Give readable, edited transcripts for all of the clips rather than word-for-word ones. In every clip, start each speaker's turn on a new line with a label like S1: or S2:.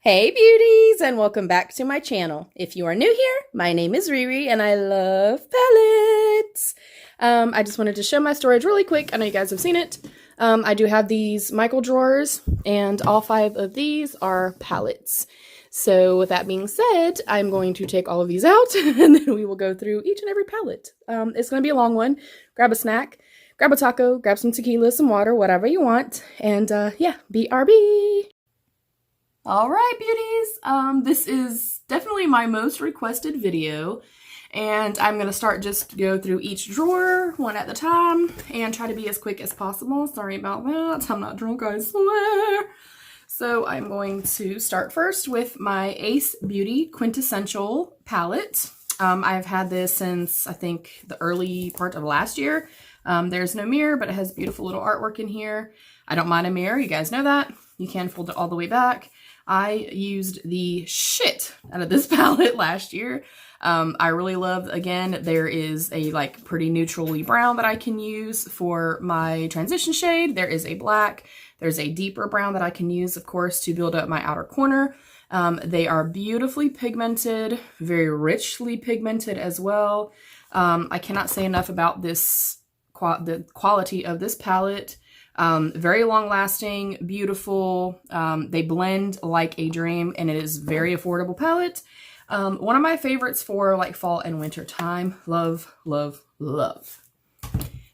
S1: Hey beauties, and welcome back to my channel. If you are new here, my name is Riri and I love palettes. I just wanted to show my storage really quick. I know you guys have seen it. I do have these Michael drawers and all 5 of these are palettes. So with that being said, I'm going to take all of these out and then we will go through each and every palette. It's going to be a long one. Grab a snack, grab a taco, grab some tequila, some water, whatever you want. And yeah, BRB. All right, beauties, this is definitely my most requested video, and I'm going to start just go through each drawer one at a time and try to be as quick as possible. Sorry about that. I'm not drunk, I swear. So I'm going to start first with my Ace Beauty Quintessential palette. I've had this since, I think, the early part of last year. There's no mirror, but it has beautiful little artwork in here. I don't mind a mirror. You guys know that. You can fold it all the way back. I used the shit out of this palette last year. I really love, again, there is a like pretty neutrally brown that I can use for my transition shade. There is a black. There's a deeper brown that I can use, of course, to build up my outer corner. They are beautifully pigmented, very richly pigmented as well. I cannot say enough about this, the quality of this palette. Very long lasting, beautiful. They blend like a dream and it is very affordable palette. One of my favorites for like fall and winter time. Love, love, love.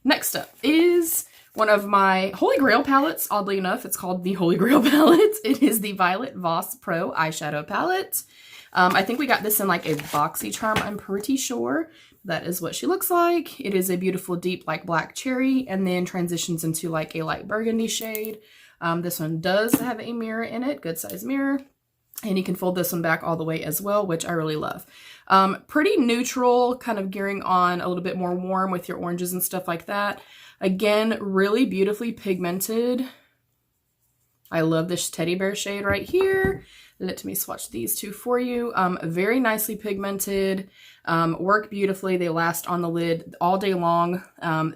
S1: Next up is one of my Holy Grail palettes. Oddly enough, it's called the Holy Grail palette. It is the Violet Voss Pro eyeshadow palette. I think we got this in like a BOXYCHARM, I'm pretty sure. That is what she looks like. It is a beautiful deep like black cherry and then transitions into like a light burgundy shade. This one does have a mirror in it, good size mirror. And you can fold this one back all the way as well, which I really love. Pretty neutral, kind of gearing on a little bit more warm with your oranges and stuff like that. Again, really beautifully pigmented. I love this teddy bear shade right here. Let me swatch these two for you. Very nicely pigmented, work beautifully. They last on the lid all day long.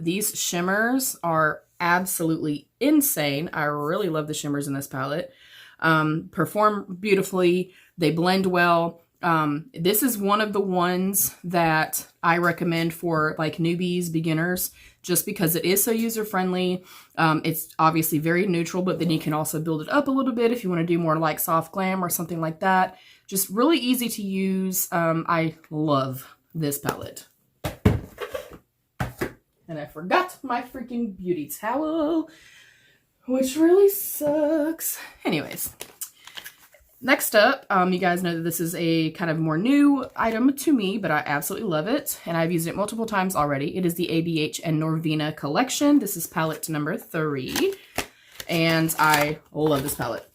S1: These shimmers are absolutely insane. I really love the shimmers in this palette. Perform beautifully. They blend well. This is one of the ones that I recommend for like newbies, beginners, just because it is so user-friendly. It's obviously very neutral, but then you can also build it up a little bit if you want to do more like soft glam or something like that. Just really easy to use. I love this palette. And I forgot my freaking beauty towel, which really sucks. Anyways. Next up, you guys know that this is a kind of more new item to me, but I absolutely love it, and I've used it multiple times already. It is the ABH and Norvina collection. This is palette number 3, and I love this palette.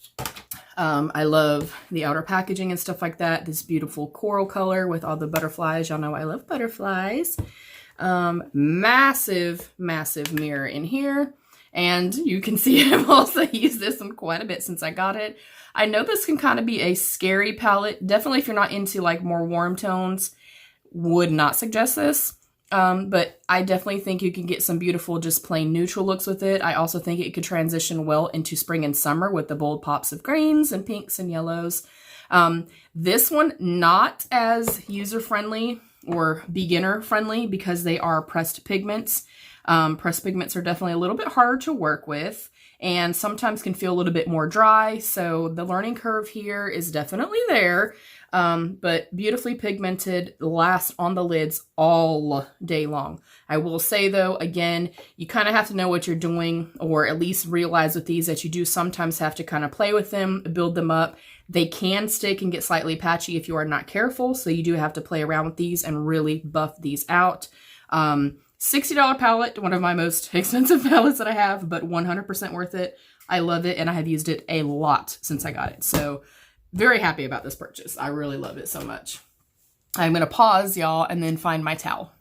S1: I love the outer packaging and stuff like that. This beautiful coral color with all the butterflies. Y'all know I love butterflies. Massive, massive mirror in here. And you can see I've also used this one quite a bit since I got it. I know this can kind of be a scary palette. Definitely if you're not into like more warm tones, would not suggest this. But I definitely think you can get some beautiful just plain neutral looks with it. I also think it could transition well into spring and summer with the bold pops of greens and pinks and yellows. This one, not as user-friendly or beginner-friendly because they are pressed pigments. Pressed pigments are definitely a little bit harder to work with and sometimes can feel a little bit more dry. So the learning curve here is definitely there, but beautifully pigmented, lasts on the lids all day long. I will say though, again, you kind of have to know what you're doing, or at least realize with these that you do sometimes have to kind of play with them, build them up. They can stick and get slightly patchy if you are not careful. So you do have to play around with these and really buff these out. $60 palette, one of my most expensive palettes that I have, but 100% worth it. I love it, and I have used it a lot since I got it. So very happy about this purchase. I really love it so much. I'm going to pause, y'all, and then find my towel.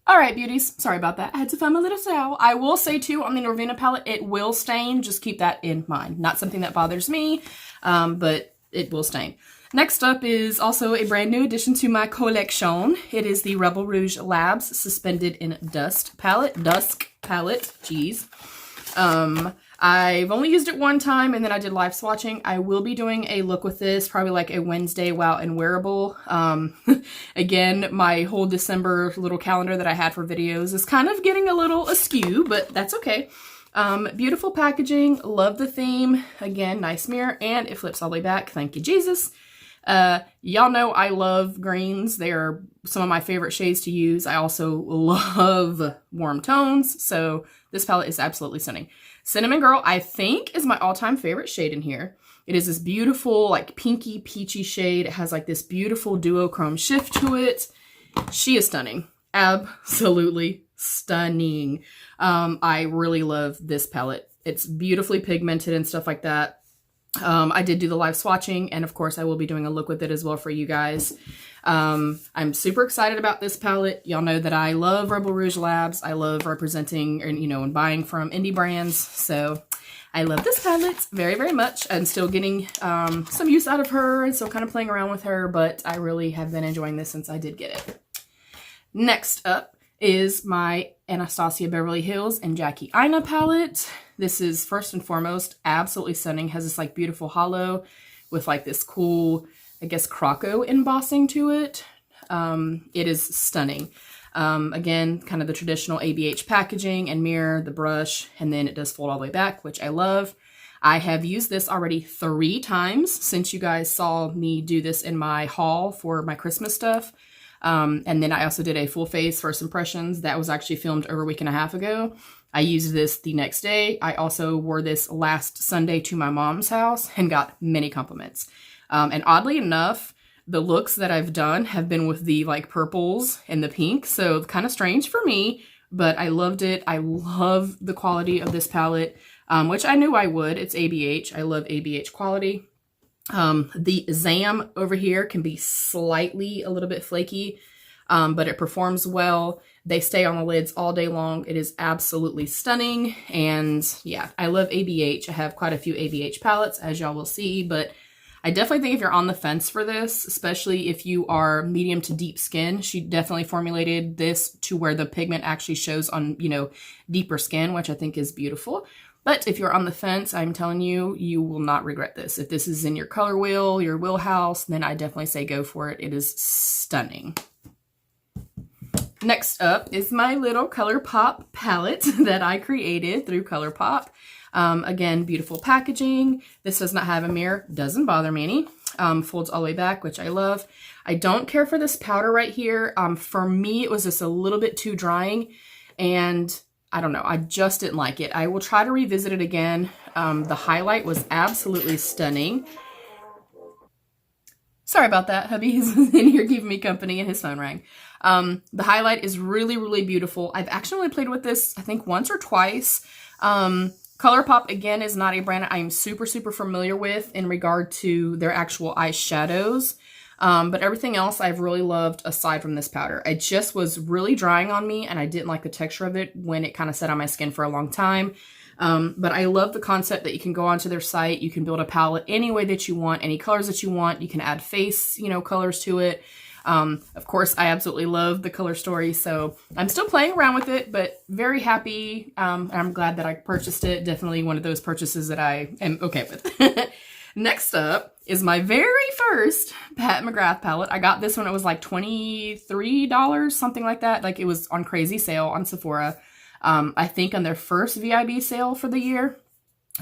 S1: All right, beauties. Sorry about that. I had to find my little towel. I will say, too, on the Norvina palette, it will stain. Just keep that in mind. Not something that bothers me, but it will stain. Next up is also a brand new addition to my collection. It is the Rebel Rouge Labs Suspended in Dusk palette. Jeez. I've only used it one time and then I did live swatching. I will be doing a look with this, probably like a Wednesday wow and wearable. Again, my whole December little calendar that I had for videos is kind of getting a little askew, but that's okay. Beautiful packaging, love the theme. Again, nice mirror, and it flips all the way back. Thank you, Jesus. Y'all know I love greens. They are some of my favorite shades to use. I also love warm tones, so this palette is absolutely stunning. Cinnamon Girl, I think, is my all-time favorite shade in here. It is this beautiful, like, pinky, peachy shade. It has, like, this beautiful duochrome shift to it. She is stunning. Absolutely stunning. I really love this palette. It's beautifully pigmented and stuff like that. I did do the live swatching, and of course I will be doing a look with it as well for you guys. I'm super excited about this palette. Y'all know that I love Rebel Rouge Labs. I love representing and, you know, and buying from indie brands. So I love this palette very, very much. I'm still getting some use out of her and still kind of playing around with her, but I really have been enjoying this since I did get it. Next up is my Anastasia Beverly Hills and Jackie Aina palette. This is first and foremost absolutely stunning. Has this like beautiful hollow with like this cool, I guess, croco embossing to it. It is stunning. Again, kind of the traditional ABH packaging and mirror, the brush, and then it does fold all the way back, which I love. I have used this already 3 times since you guys saw me do this in my haul for my Christmas stuff. And then I also did a full face first impressions that was actually filmed over a week and a half ago. I used this the next day. I also wore this last Sunday to my mom's house and got many compliments. And oddly enough, the looks that I've done have been with the like purples and the pink. So kind of strange for me, but I loved it. I love the quality of this palette, which I knew I would. It's ABH. I love ABH quality. The Zam over here can be slightly a little bit flaky, but it performs well. They stay on the lids all day long. It is absolutely stunning. And yeah, I love ABH. I have quite a few ABH palettes, as y'all will see, but I definitely think if you're on the fence for this, especially if you are medium to deep skin, she definitely formulated this to where the pigment actually shows on, you know, deeper skin, which I think is beautiful. But if you're on the fence, I'm telling you, you will not regret this. If this is in your color wheel, your wheelhouse, then I definitely say go for it. It is stunning. Next up is my little ColourPop palette that I created through ColourPop. Again, beautiful packaging. This does not have a mirror. Doesn't bother me any. Folds all the way back, which I love. I don't care for this powder right here. For me, it was just a little bit too drying, and I don't know, I just didn't like it. I will try to revisit it again. The highlight was absolutely stunning. Sorry about that. Hubby is in here giving me company and his phone rang. The highlight is really, really beautiful. I've actually only played with this, I think, once or twice. ColourPop, again, is not a brand I am super, super familiar with in regard to their actual eyeshadows. But everything else I've really loved aside from this powder. It just was really drying on me, and I didn't like the texture of it when it kind of sat on my skin for a long time. But I love the concept that you can go onto their site. You can build a palette any way that you want, any colors that you want. You can add face, you know, colors to it. Of course, I absolutely love the color story, so I'm still playing around with it, but very happy. I'm glad that I purchased it. Definitely one of those purchases that I am okay with. Next up is my very first Pat McGrath palette. I got this one. It was like $23, something like that. Like, it was on crazy sale on Sephora. I think on their first VIB sale for the year.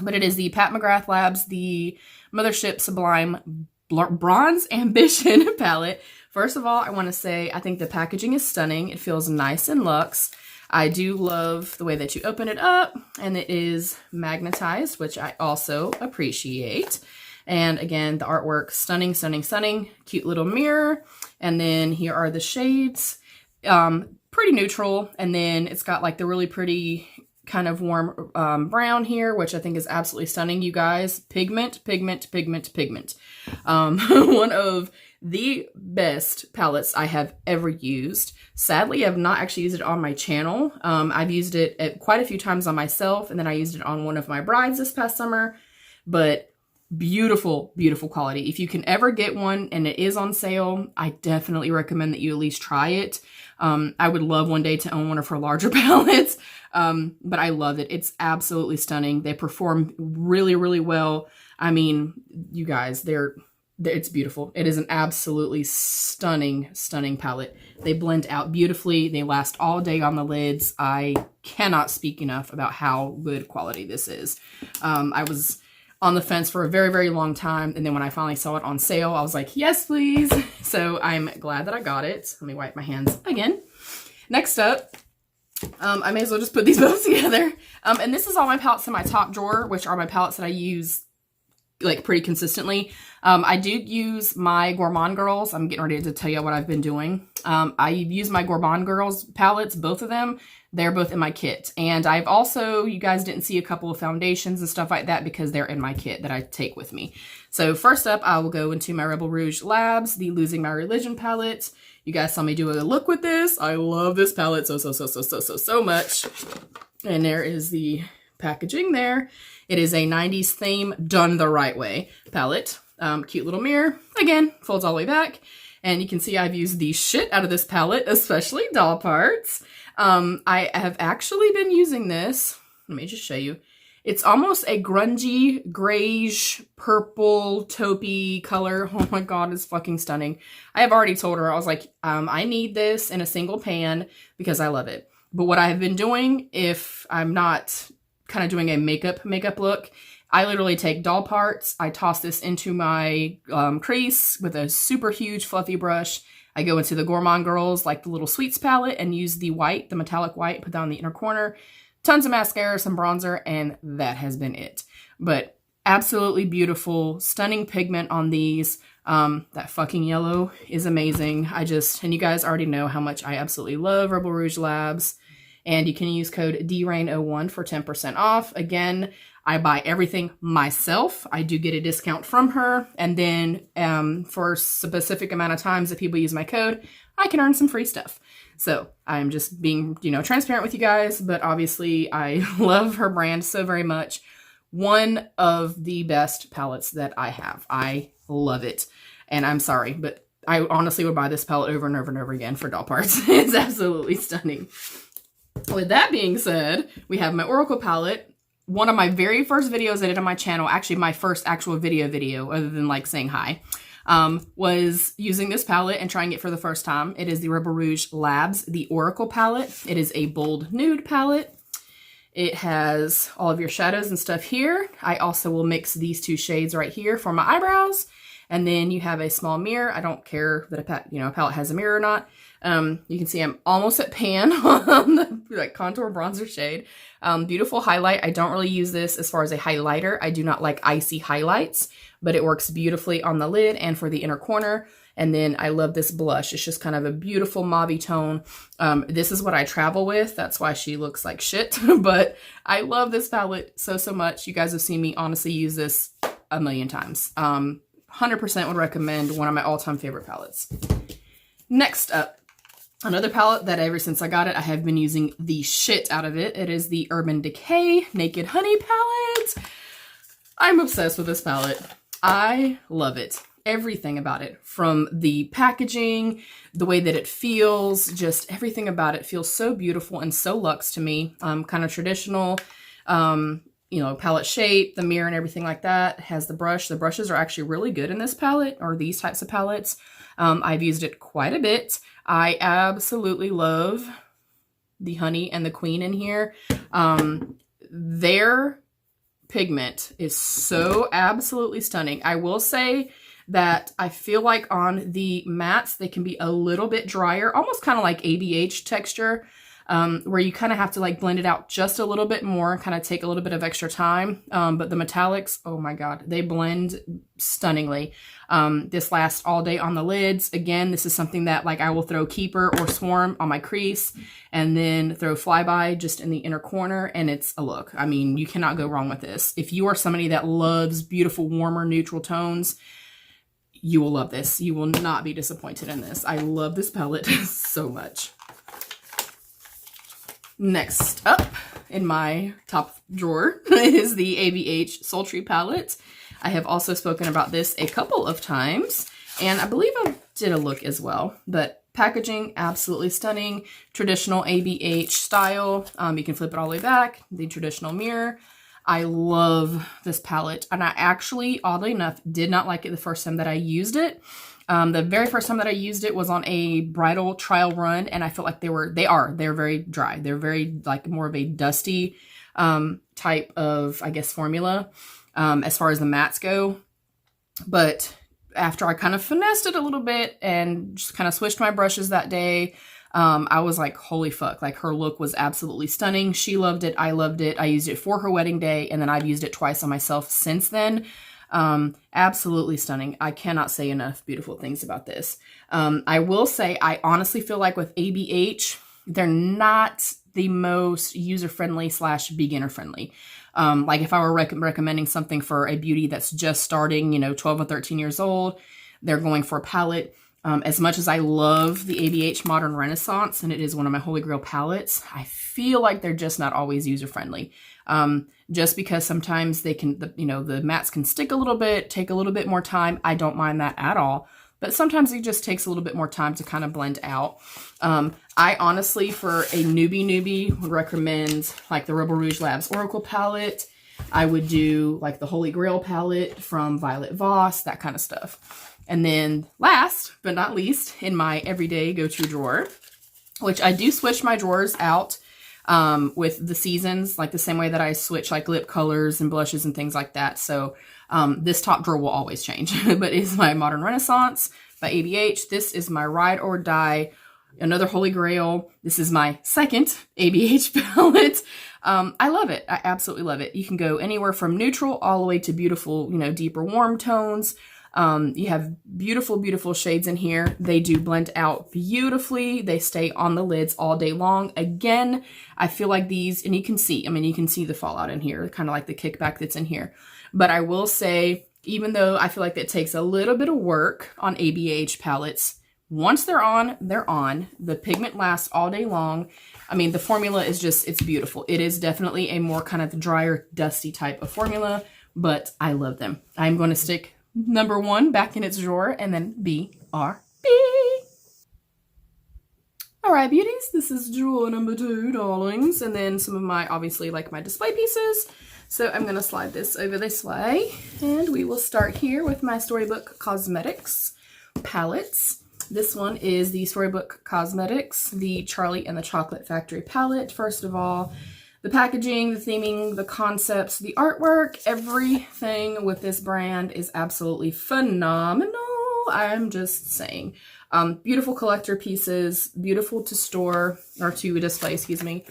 S1: But it is the Pat McGrath Labs, the Mothership Sublime Bronze Ambition palette. First of all, I want to say I think the packaging is stunning. It feels nice and luxe. I do love the way that you open it up, and it is magnetized, which I also appreciate. And again, the artwork, stunning, stunning, stunning. Cute little mirror. And then here are the shades. Pretty neutral. And then it's got like the really pretty kind of warm brown here, which I think is absolutely stunning, you guys. Pigment, pigment, pigment, pigment. One of the best palettes I have ever used. Sadly, I've not actually used it on my channel. I've used it quite a few times on myself, and then I used it on one of my brides this past summer. But Beautiful, beautiful quality. If you can ever get one and it is on sale, I definitely recommend that you at least try it. I would love one day to own one of her larger palettes, but I love it. It's absolutely stunning. They perform really, really well. I mean, you guys, it's beautiful. It is an absolutely stunning, stunning palette. They blend out beautifully. They last all day on the lids. I cannot speak enough about how good quality this is. I was on the fence for a very, very long time. And then when I finally saw it on sale, I was like, yes, please. So I'm glad that I got it. Let me wipe my hands again. Next up, I may as well just put these both together. And this is all my palettes in my top drawer, which are my palettes that I use like pretty consistently. I do use my Gourmande Girls. I'm getting ready to tell you what I've been doing. I use my Gourmande Girls palettes, both of them. They're both in my kit. And I've also, you guys didn't see a couple of foundations and stuff like that because they're in my kit that I take with me. So first up, I will go into my Rebel Rouge Labs, the Losing My Religion palette. You guys saw me do a look with this. I love this palette so much. And there is the packaging there. It is a 90s theme done the right way palette. Cute little mirror. Again, folds all the way back. And you can see I've used the shit out of this palette, especially doll parts. I have actually been using this. Let me just show you. It's almost a grungy, grayish, purple, taupey color. Oh my god, it's fucking stunning. I have already told her, I was like, I need this in a single pan because I love it. But what I have been doing, if I'm not kind of doing a makeup look, I literally take doll parts, I toss this into my crease with a super huge fluffy brush. I go into the Gourmande Girls, like the little Sweets palette, and use the white, the metallic white, put that on the inner corner. Tons of mascara, some bronzer, and that has been it. But absolutely beautiful, stunning pigment on these. That fucking yellow is amazing. And you guys already know how much I absolutely love Rebel Rouge Labs. And you can use code DRAIN01 for 10% off. Again, I buy everything myself. I do get a discount from her. And then for a specific amount of times that people use my code, I can earn some free stuff. So I'm just being, transparent with you guys. But obviously, I love her brand so very much. One of the best palettes that I have. I love it. And I'm sorry, but I honestly would buy this palette over and over and over again for doll parts. It's absolutely stunning. With that being said, we have my Oracle palette. One of my very first videos I did on my channel, actually my first actual video other than like saying hi, was using this palette and trying it for the first time. It is the Rebel Rouge Labs, the Oracle palette. It is a bold nude palette. It has all of your shadows and stuff here. I also will mix these two shades right here for my eyebrows. And then you have a small mirror. I don't care that a palette has a mirror or not. You can see I'm almost at pan on the contour bronzer shade. Beautiful highlight. I don't really use this as far as a highlighter. I do not like icy highlights, but it works beautifully on the lid and for the inner corner. And then I love this blush. It's just kind of a beautiful mauve tone. This is what I travel with. That's why she looks like shit. But I love this palette so much. You guys have seen me honestly use this a million times. 100% would recommend. One of my all-time favorite palettes. Next up, another palette that ever since I got it, I have been using the shit out of it. It is the Urban Decay Naked Honey palette. I'm obsessed with this palette. I love it. Everything about it, from the packaging, the way that it feels, just everything about it feels so beautiful and so luxe to me. Kind of traditional, palette shape, the mirror and everything like that. It has the brush. The brushes are actually really good in this palette, or these types of palettes. I've used it quite a bit. I absolutely love the honey and the queen in here. Their pigment is so absolutely stunning. I will say that I feel like on the mattes, they can be a little bit drier, almost kind of like ABH texture, where you kind of have to like blend it out just a little bit more, kind of take a little bit of extra time. But the metallics, oh my God, they blend stunningly. This lasts all day on the lids. Again, this is something that like I will throw Keeper or Swarm on my crease and then throw Flyby just in the inner corner, and it's a look. I mean, you cannot go wrong with this. If you are somebody that loves beautiful, warmer, neutral tones, you will love this. You will not be disappointed in this. I love this palette so much. Next up in my top drawer is the ABH Sultry palette. I have also spoken about this a couple of times, and I believe I did a look as well, but packaging, absolutely stunning. Traditional ABH style. You can flip it all the way back. The traditional mirror. I love this palette, and I actually, oddly enough, did not like it the first time that I used it. The very first time that I used it was on a bridal trial run, and I felt like they're very dry. They're very like more of a dusty type of, I guess, formula as far as the mattes go. But after I kind of finessed it a little bit and just kind of switched my brushes that day, I was like, holy fuck, like her look was absolutely stunning. She loved it. I loved it. I used it for her wedding day, and then I've used it twice on myself since then. Absolutely stunning. I cannot say enough beautiful things about this. I will say, I honestly feel like with ABH, they're not the most user-friendly / beginner-friendly. Like if I were recommending something for a beauty that's just starting, you know, 12 or 13 years old, they're going for a palette. As much as I love the ABH Modern Renaissance, and it is one of my holy grail palettes, I feel like they're just not always user-friendly. Just because sometimes they can, the mattes can stick a little bit, take a little bit more time. I don't mind that at all. But sometimes it just takes a little bit more time to kind of blend out. I honestly, for a newbie, would recommend like the Rebel Rouge Labs Oracle palette. I would do like the Holy Grail palette from Violet Voss, that kind of stuff. And then last but not least, in my everyday go-to drawer, which I do switch my drawers out with the seasons, like the same way that I switch like lip colors and blushes and things like that. So this top drawer will always change, but it's my Modern Renaissance by ABH. This is my Ride or Die, another Holy Grail. This is my second ABH palette. I love it. I absolutely love it. You can go anywhere from neutral all the way to beautiful, deeper warm tones. You have beautiful, beautiful shades in here. They do blend out beautifully. They stay on the lids all day long. Again, I feel like these, and you can see the fallout in here, kind of like the kickback that's in here. But I will say, even though I feel like it takes a little bit of work on ABH palettes, once they're on, they're on. The pigment lasts all day long. I mean, the formula is just, it's beautiful. It is definitely a more kind of drier, dusty type of formula, but I love them. I'm going to stick number 1 back in its drawer, and then BRB. All right, beauties, this is drawer number 2, darlings, and then some of my, obviously, like my display pieces. So I'm going to slide this over this way, and we will start here with my Storybook Cosmetics palettes. This one is the Storybook Cosmetics, the Charlie and the Chocolate Factory palette. First of all, the packaging, the theming, the concepts, the artwork, everything with this brand is absolutely phenomenal. I'm just saying. Beautiful collector pieces, beautiful to store, or to display, excuse me.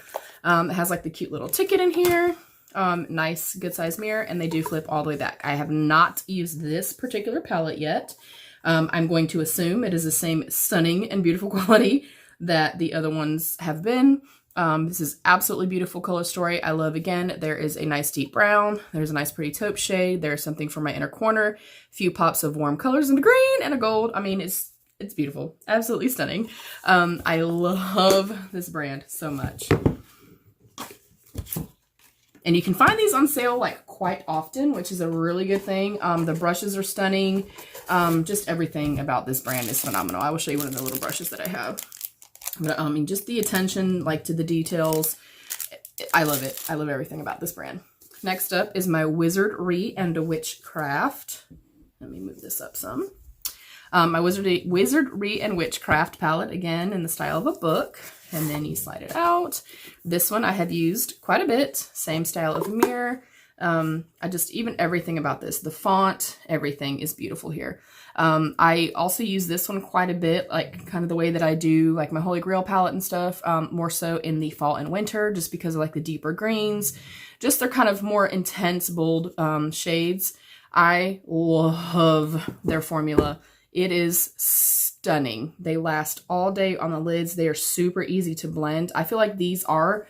S1: It has like the cute little ticket in here. Nice, good size mirror, and they do flip all the way back. I have not used this particular palette yet. I'm going to assume it is the same stunning and beautiful quality that the other ones have been. This is absolutely beautiful color story. I love, again, there is a nice deep brown. There's a nice pretty taupe shade. There's something for my inner corner. A few pops of warm colors in the green and a gold. I mean, it's beautiful. Absolutely stunning. I love this brand so much. And you can find these on sale like quite often, which is a really good thing. The brushes are stunning. Just everything about this brand is phenomenal. I will show you one of the little brushes that I have. But I mean, just the attention, like, to the details. I love it. I love everything about this brand. Next up is my Wizardry and Witchcraft. Let me move this up some. My Wizardry and Witchcraft palette, again, in the style of a book. And then you slide it out. This one I have used quite a bit. Same style of mirror. Even everything about this, the font, everything is beautiful here. I also use this one quite a bit, like kind of the way that I do like my Holy Grail palette and stuff, more so in the fall and winter, just because of like the deeper greens, just they're kind of more intense, bold, shades. I love their formula. It is stunning. They last all day on the lids. They are super easy to blend. I feel like these are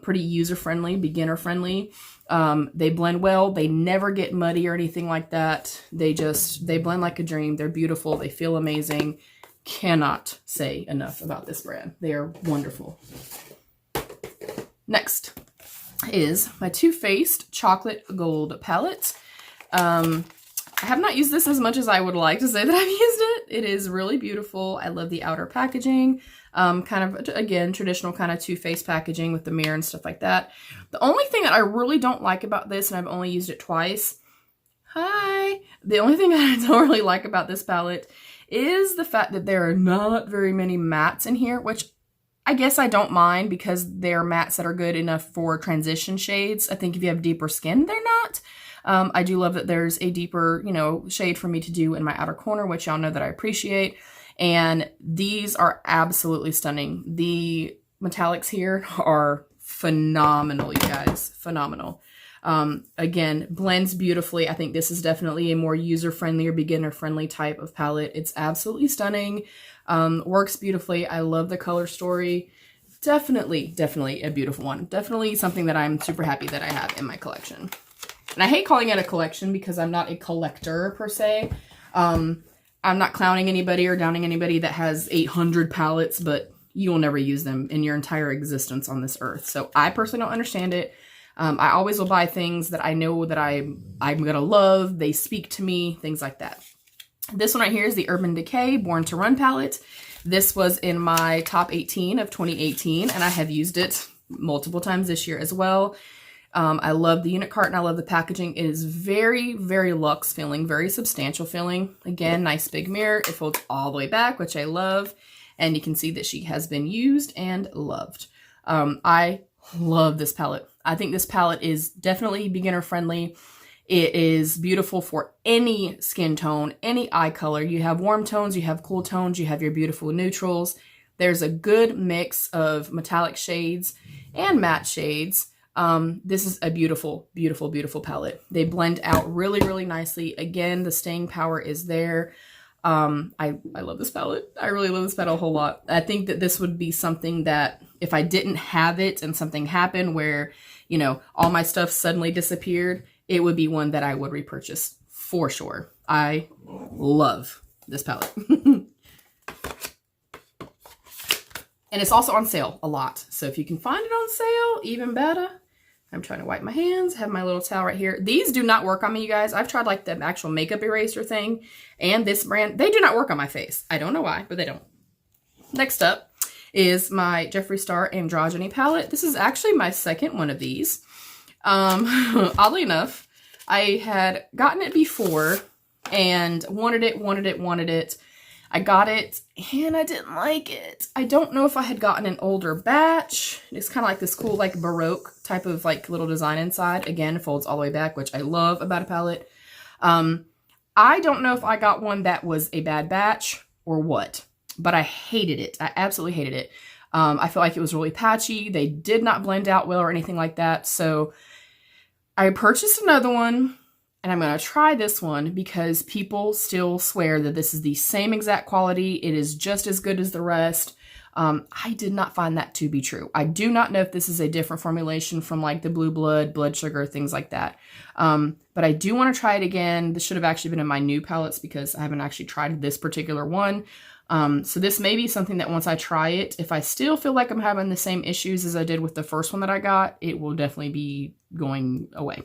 S1: pretty user-friendly, beginner-friendly. They blend well. They never get muddy or anything like that. They blend like a dream. They're beautiful. They feel amazing. Cannot say enough about this brand. They are wonderful. Next is my Too Faced Chocolate Gold palette. I have not used this as much as I would like to say that I've used it. It is really beautiful. I love the outer packaging. Kind of, again, traditional kind of two-faced packaging with the mirror and stuff like that. The only thing that I really don't like about this, and I've only used it twice. Hi! The only thing I don't really like about this palette is the fact that there are not very many mattes in here, which I guess I don't mind because they're mattes that are good enough for transition shades. I think if you have deeper skin, they're not. I do love that there's a deeper, you know, shade for me to do in my outer corner, which y'all know that I appreciate. And these are absolutely stunning. The metallics here are phenomenal, you guys. Phenomenal. Again, blends beautifully. I think this is definitely a more user-friendly or beginner-friendly type of palette. It's absolutely stunning. Works beautifully. I love the color story. Definitely a beautiful one. Definitely something that I'm super happy that I have in my collection. And I hate calling it a collection because I'm not a collector per se. I'm not clowning anybody or downing anybody that has 800 palettes, but you will never use them in your entire existence on this earth. So I personally don't understand it. I always will buy things that I know that I'm going to love. They speak to me, things like that. This one right here is the Urban Decay Born to Run palette. This was in my top 18 of 2018, and I have used it multiple times this year as well. I love the unit cart and I love the packaging. It is very, very luxe feeling, very substantial feeling. Again, nice big mirror. It folds all the way back, which I love. And you can see that she has been used and loved. I love this palette. I think this palette is definitely beginner friendly. It is beautiful for any skin tone, any eye color. You have warm tones, you have cool tones, you have your beautiful neutrals. There's a good mix of metallic shades and matte shades. This is a beautiful, beautiful, beautiful palette. They blend out really, really nicely. Again, the staying power is there. I love this palette. I really love this palette a whole lot. I think that this would be something that if I didn't have it and something happened where, you know, all my stuff suddenly disappeared, it would be one that I would repurchase for sure. I love this palette. And it's also on sale a lot. So if you can find it on sale, even better. I'm trying to wipe my hands, have my little towel right here. These do not work on me, you guys. I've tried like the actual makeup eraser thing and this brand. They do not work on my face. I don't know why, but they don't. Next up is my Jeffree Star Androgyny palette. This is actually my second one of these. Oddly enough, I had gotten it before and wanted it. I got it and I didn't like it. I don't know if I had gotten an older batch. It's kind of like this cool like Baroque type of like little design inside. Again, it folds all the way back, which I love about a palette. I don't know if I got one that was a bad batch or what, but I hated it. I absolutely hated it. I feel like it was really patchy. They did not blend out well or anything like that. So I purchased another one. And I'm going to try this one because people still swear that this is the same exact quality. It is just as good as the rest. I did not find that to be true. I do not know if this is a different formulation from like the Blue Blood, Blood Sugar, things like that. But I do want to try it again. This should have actually been in my new palettes because I haven't actually tried this particular one. So this may be something that once I try it, if I still feel like I'm having the same issues as I did with the first one that I got, it will definitely be going away.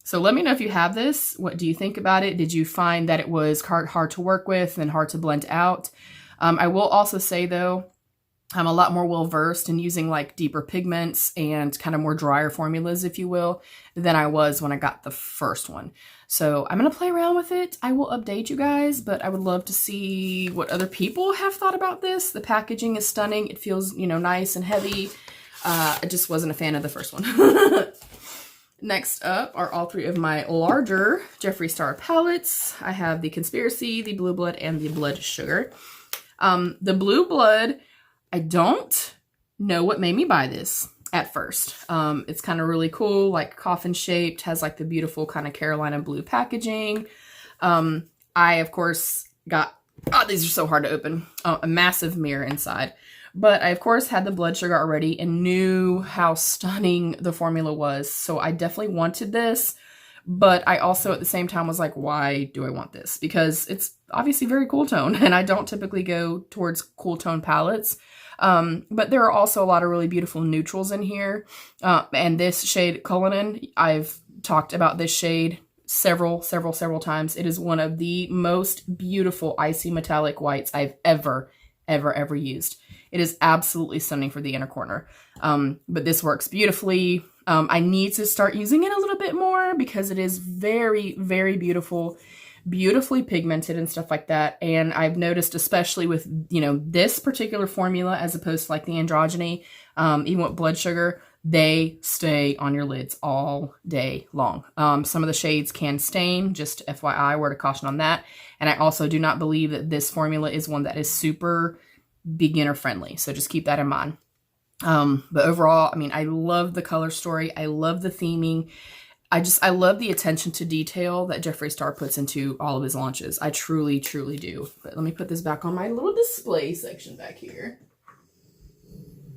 S1: So let me know if you have this. What do you think about it? Did you find that it was hard to work with and hard to blend out? I will also say though, I'm a lot more well-versed in using like deeper pigments and kind of more drier formulas, if you will, than I was when I got the first one. So I'm going to play around with it. I will update you guys, but I would love to see what other people have thought about this. The packaging is stunning. It feels, you know, nice and heavy. I just wasn't a fan of the first one. Next up are all three of my larger Jeffree Star palettes. I have the Conspiracy, the Blue Blood, and the Blood Sugar. The Blue Blood, I don't know what made me buy this at first. It's kind of really cool, like coffin shaped, has like the beautiful kind of Carolina blue packaging. I, of course, got, oh, these are so hard to open, a massive mirror inside. But I, of course, had the Blood Sugar already and knew how stunning the formula was. So I definitely wanted this. But I also, at the same time, was like, why do I want this? Because it's obviously very cool tone. And I don't typically go towards cool tone palettes. But there are also a lot of really beautiful neutrals in here. And this shade, Cullinan, I've talked about this shade several times. It is one of the most beautiful icy metallic whites I've ever used. It is absolutely stunning for the inner corner. But this works beautifully. I need to start using it a little bit more because it is very, very beautiful, beautifully pigmented and stuff like that. And I've noticed, especially with, you know, this particular formula, as opposed to like the androgyny, even with blood sugar, they stay on your lids all day long. Some of the shades can stain, just FYI, word of caution on that. And I also do not believe that this formula is one that is super beginner friendly. So just keep that in mind. But overall, I mean, I love the color story. I love the theming. I love the attention to detail that Jeffree Star puts into all of his launches. I truly, truly do. But let me put this back on my little display section back here.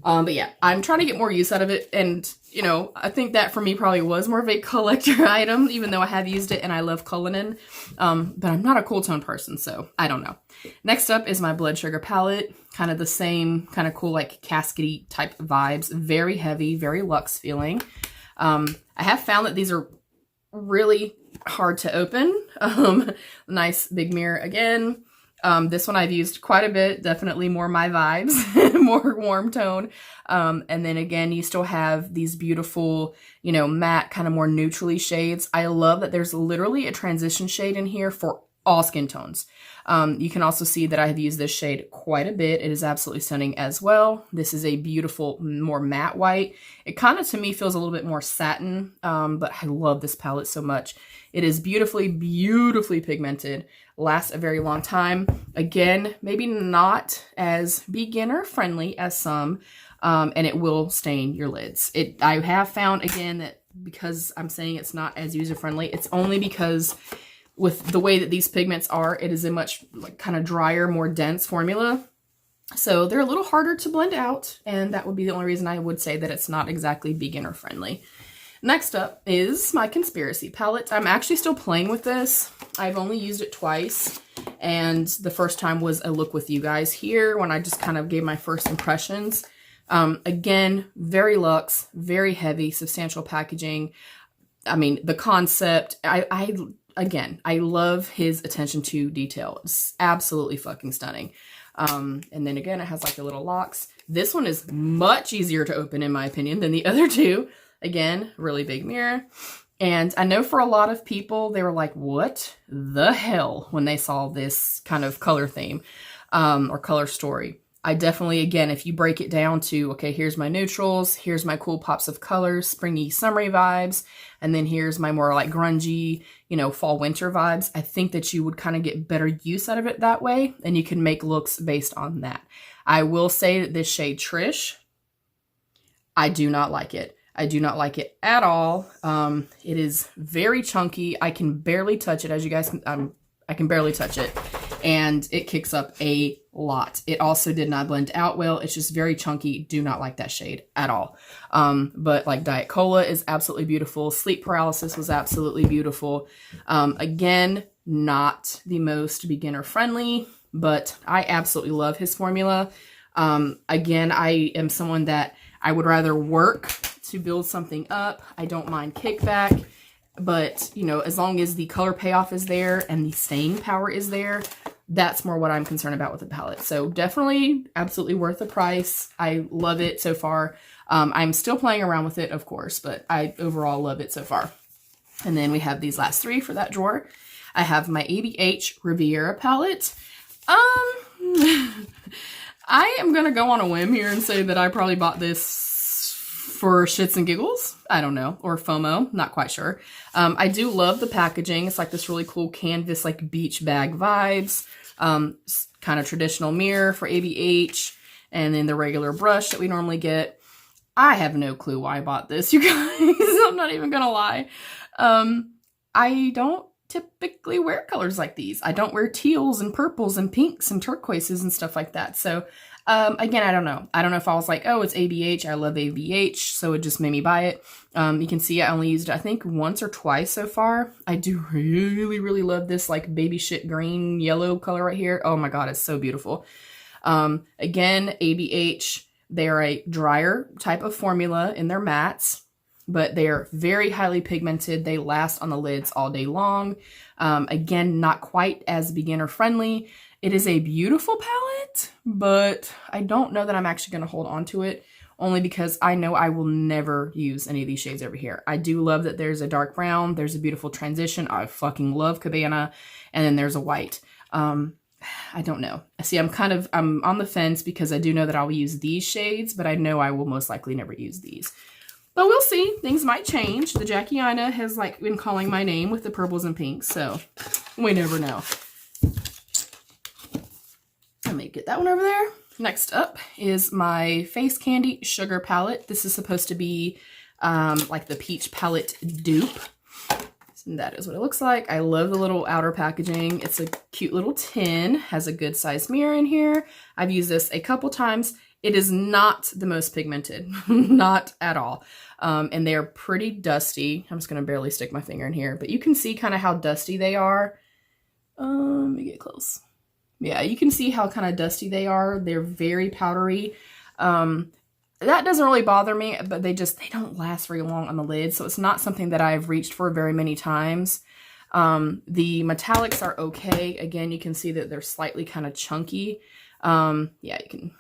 S1: But yeah, I'm trying to get more use out of it. And, you know, I think that for me probably was more of a collector item, even though I have used it and I love cullinan. But I'm not a cool tone person, so I don't know. Next up is my blood sugar palette. Kind of the same kind of cool, like cascady type vibes. Very heavy, very luxe feeling. I have found that these are really hard to open. Nice big mirror again. This one I've used quite a bit, definitely more my vibes, more warm tone. And then again, you still have these beautiful, you know, matte, kind of more neutrally shades. I love that there's literally a transition shade in here for all skin tones. You can also see that I have used this shade quite a bit. It is absolutely stunning as well. This is a beautiful, more matte white. It kind of, to me, feels a little bit more satin, but I love this palette so much. It is beautifully, beautifully pigmented. Lasts a very long time. Again, maybe not as beginner friendly as some, and it will stain your lids. I have found, again, that because I'm saying it's not as user friendly, it's only because with the way that these pigments are, it is a much like kind of drier, more dense formula. So they're a little harder to blend out, and that would be the only reason I would say that it's not exactly beginner friendly. Next up is my Conspiracy palette. I'm actually still playing with this. I've only used it twice, and the first time was a look with you guys here when I just kind of gave my first impressions. Again, very luxe, very heavy, substantial packaging. I mean, the concept, Again, I love his attention to detail. It's absolutely fucking stunning. And then again, it has like the little locks. This one is much easier to open, in my opinion, than the other two. Again, really big mirror. And I know for a lot of people, they were like, what the hell, when they saw this kind of color theme or color story. I definitely, again, if you break it down to, okay, here's my neutrals, here's my cool pops of colors, springy, summery vibes, and then here's my more like grungy, you know, fall, winter vibes, I think that you would kind of get better use out of it that way, and you can make looks based on that. I will say that this shade Trish, I do not like it. I do not like it at all. It is very chunky. I can barely touch it, as you guys can, I can barely touch it, and it kicks up a lot. It also did not blend out well. It's just very chunky. Do not like that shade at all. But like Diet Cola is absolutely beautiful. Sleep Paralysis was absolutely beautiful. Again, not the most beginner friendly, but I absolutely love his formula. Again, I am someone that I would rather work to build something up. I don't mind kickback. But, you know, as long as the color payoff is there and the staying power is there, that's more what I'm concerned about with the palette. So definitely absolutely worth the price. I love it so far. I'm still playing around with it, of course, but I overall love it so far. And then we have these last three for that drawer. I have my ABH Riviera palette. I am going to go on a whim here and say that I probably bought this for shits and giggles. I don't know. Or FOMO. Not quite sure. I do love the packaging. It's like this really cool canvas, like beach bag vibes. Kind of traditional mirror for ABH. And then the regular brush that we normally get. I have no clue why I bought this, you guys. I'm not even gonna lie. I don't typically wear colors like these. I don't wear teals and purples and pinks and turquoises and stuff like that. So again, I don't know. I don't know if I was like, oh, it's ABH. I love ABH. So it just made me buy it. You can see I only used it, I think, once or twice so far. I do really, really love this like baby shit green yellow color right here. Oh my God, it's so beautiful. Again, ABH, they are a drier type of formula in their mattes. but they are very highly pigmented. They last on the lids all day long. Again, not quite as beginner friendly. It is a beautiful palette, but I don't know that I'm actually going to hold on to it, only because I know I will never use any of these shades over here. I do love that there's a dark brown. There's a beautiful transition. I fucking love Cabana. And then there's a white. I don't know. See, I'm on the fence because I do know that I'll use these shades, but I know I will most likely never use these. But we'll see. Things might change. The Jackie Aina has like been calling my name with the purples and pinks, so we never know. Let me get that one over there. Next up is my Face Candy Sugar Palette. This is supposed to be like the Peach Palette dupe. And that is what it looks like. I love the little outer packaging. It's a cute little tin. Has a good size mirror in here. I've used this a couple times. It is not the most pigmented. Not at all. And they're pretty dusty. I'm just going to barely stick my finger in here. But you can see kind of how dusty they are. Let me get close. Yeah, you can see how kind of dusty they are. They're very powdery. That doesn't really bother me, but they don't last very long on the lid. So it's not something that I've reached for very many times. The metallics are okay. Again, you can see that they're slightly kind of chunky. Yeah, you can,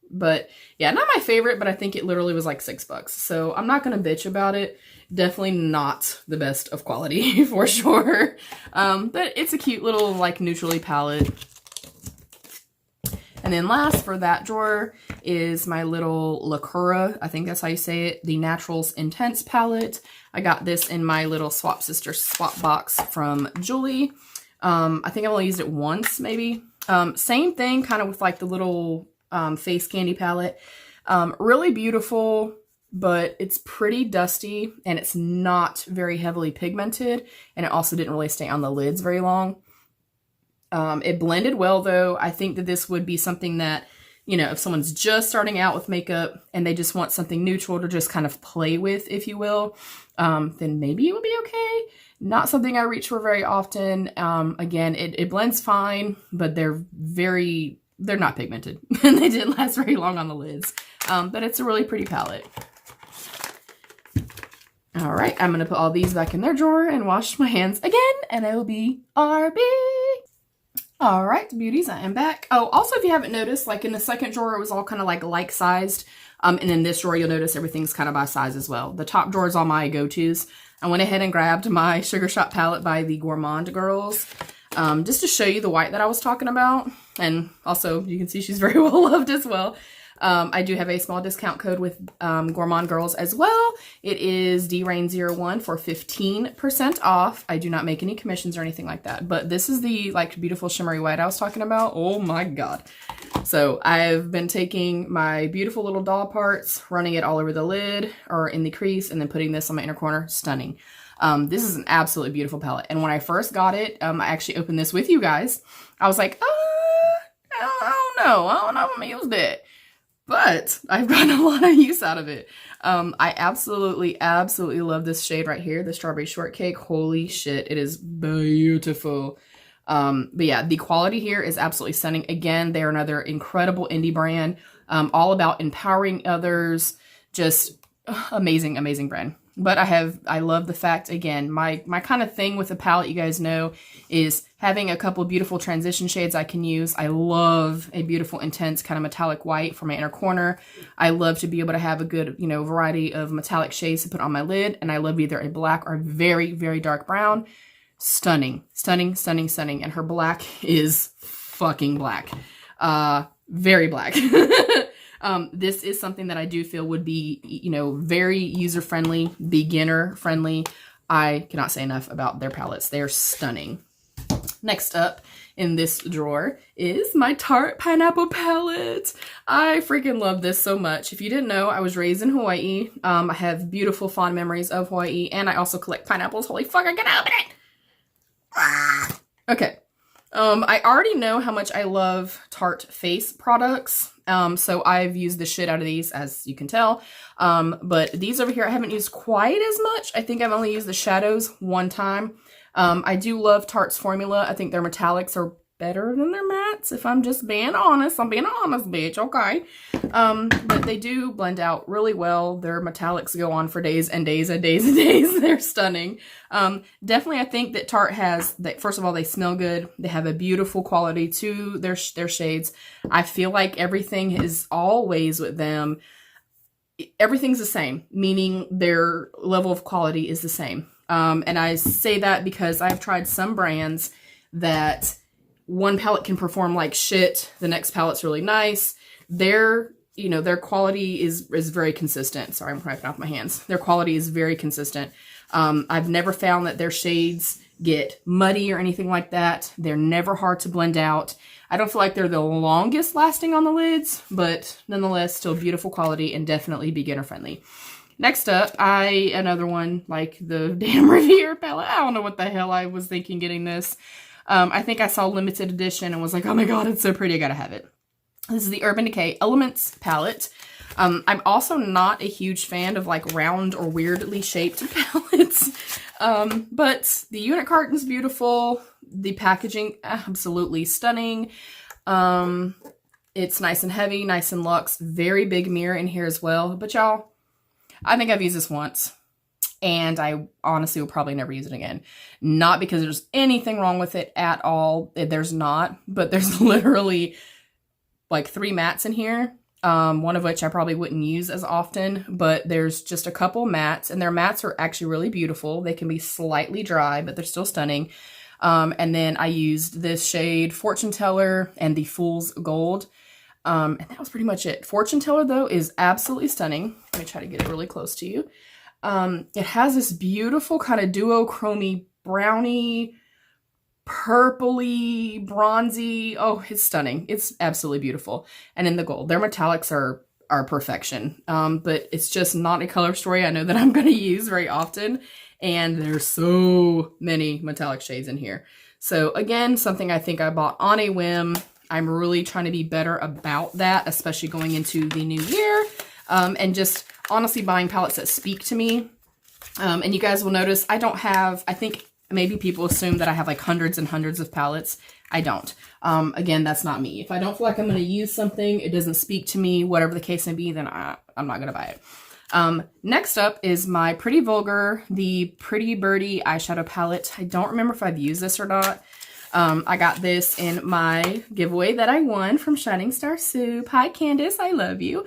S1: but yeah, not my favorite, but I think it literally was like $6. So I'm not going to bitch about it. Definitely not the best of quality for sure. But it's a cute little like neutrally palette. And then last for that drawer is my little LEAH, I think that's how you say it, the Naturals Intense palette. I got this in my little Swap Sister swap box from Julie. I think I've only used it once, maybe. Same thing, kind of with like the little face candy palette. Really beautiful, but it's pretty dusty and it's not very heavily pigmented. And it also didn't really stay on the lids very long. It blended well though. I think that this would be something that, you know, if someone's just starting out with makeup and they just want something neutral to just kind of play with, if you will, then maybe it would be okay. Not something I reach for very often. Again, it blends fine, but they're not pigmented and they didn't last very long on the lids. But it's a really pretty palette. All right, I'm going to put all these back in their drawer and wash my hands again, and I will be RB. All right, beauties, I am back. Oh, also, if you haven't noticed, like in the second drawer, it was all kind of like sized. And in this drawer, you'll notice everything's kind of by size as well. The top drawer is all my go-tos. I went ahead and grabbed my Sugar Shop palette by the Gourmande girls, just to show you the white that I was talking about. And also, you can see she's very well loved as well. I do have a small discount code with Gourmande Girls as well. It is DRain01 for 15% off. I do not make any commissions or anything like that. But this is the like beautiful shimmery white I was talking about. Oh my god. So I've been taking my beautiful little doll parts, running it all over the lid or in the crease, and then putting this on my inner corner. Stunning. This is an absolutely beautiful palette. And when I first got it, I actually opened this with you guys. I was like, I don't know if I'm gonna use that. But I've gotten a lot of use out of it. I absolutely love this shade right here, the Strawberry Shortcake. Holy shit, it is beautiful. But yeah, the quality here is absolutely stunning. Again, they're another incredible indie brand, all about empowering others. Just amazing, amazing brand. But I love the fact, again, my kind of thing with the palette, you guys know, is having a couple of beautiful transition shades I can use. I love a beautiful, intense kind of metallic white for my inner corner. I love to be able to have a good, you know, variety of metallic shades to put on my lid. And I love either a black or very, very dark brown. Stunning, stunning, stunning, stunning. And her black is fucking black. Very black. This is something that I do feel would be, you know, very user-friendly, beginner-friendly. I cannot say enough about their palettes. They're stunning. Next up in this drawer is my Tarte Pineapple palette. I freaking love this so much. If you didn't know, I was raised in Hawaii. I have beautiful fond memories of Hawaii, and I also collect pineapples. Holy fuck, I can open it! Okay. I already know how much I love Tarte face products. So I've used the shit out of these, as you can tell. But these over here, I haven't used quite as much. I think I've only used the shadows one time. I do love Tarte's formula. I think their metallics are better than their mattes, if I'm just being honest. I'm being an honest bitch, okay? But they do blend out really well. Their metallics go on for days and days and days and days. They're stunning. Definitely, I think that Tarte has, first of all, they smell good. They have a beautiful quality to their shades. I feel like everything is always with them. Everything's the same, meaning their level of quality is the same. And I say that because I've tried some brands that one palette can perform like shit. The next palette's really nice. Their quality is very consistent. Sorry, I'm wiping off my hands. Their quality is very consistent. I've never found that their shades get muddy or anything like that. They're never hard to blend out. I don't feel like they're the longest lasting on the lids, but nonetheless, still beautiful quality and definitely beginner friendly. Next up, another one like the damn Riri palette. I don't know what the hell I was thinking getting this. I think I saw limited edition and was like, oh my god, it's so pretty, I gotta have it. This is the Urban Decay Elements palette. I'm also not a huge fan of like round or weirdly shaped palettes. But the unit carton's beautiful. The packaging, absolutely stunning. It's nice and heavy, nice and luxe. Very big mirror in here as well. But y'all, I think I've used this once. And I honestly will probably never use it again. Not because there's anything wrong with it at all. There's not. But there's literally like 3 mattes in here. One of which I probably wouldn't use as often. But there's just a couple mattes. And their mattes are actually really beautiful. They can be slightly dry, but they're still stunning. And then I used this shade Fortune Teller and the Fool's Gold. And that was pretty much it. Fortune Teller, though, is absolutely stunning. Let me try to get it really close to you. It has this beautiful kind of duochrome brownie, purpley, bronzy. Oh, it's stunning. It's absolutely beautiful. And in the gold, their metallics are perfection. But it's just not a color story I know that I'm going to use very often. And there's so many metallic shades in here. So again, something I think I bought on a whim. I'm really trying to be better about that, especially going into the new year. And just honestly buying palettes that speak to me. And you guys will notice I don't have, I think maybe people assume that I have like hundreds and hundreds of palettes. I don't. Again, that's not me. If I don't feel like I'm going to use something, it doesn't speak to me, whatever the case may be, then I'm not going to buy it. Next up is my Pretty Vulgar, the Pretty Birdie eyeshadow palette. I don't remember if I've used this or not. I got this in my giveaway that I won from Shining Star Soup. Hi, Candace. I love you.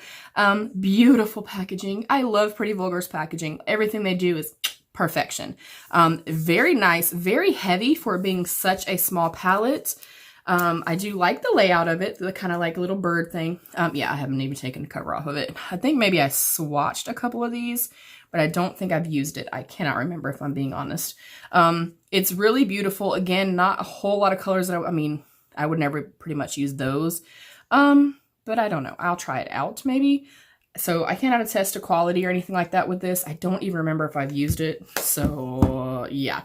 S1: Beautiful packaging. I love Pretty Vulgar's packaging. Everything they do is perfection. Very nice, very heavy for being such a small palette. I do like the layout of it, the kind of like little bird thing. Yeah, I haven't even taken the cover off of it. I think maybe I swatched a couple of these, but I don't think I've used it. I cannot remember if I'm being honest. It's really beautiful. Again, not a whole lot of colors that I mean, I would never pretty much use those. But I don't know. I'll try it out maybe. So I cannot attest to quality or anything like that with this. I don't even remember if I've used it. So yeah.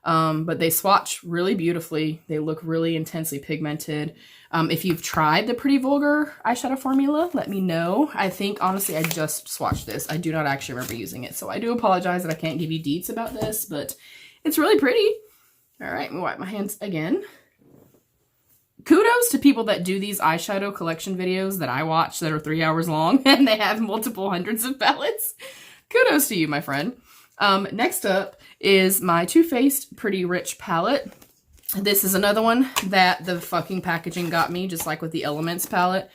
S1: But they swatch really beautifully. They look really intensely pigmented. If you've tried the Pretty Vulgar eyeshadow formula, let me know. I think, honestly, I just swatched this. I do not actually remember using it. So I do apologize that I can't give you deets about this, but it's really pretty. All right, let me wipe my hands again. Kudos to people that do these eyeshadow collection videos that I watch that are 3 hours long and they have multiple hundreds of palettes. Kudos to you, my friend. Next up is my Too Faced Pretty Rich palette. This is another one that the fucking packaging got me, just like with the Elements palette.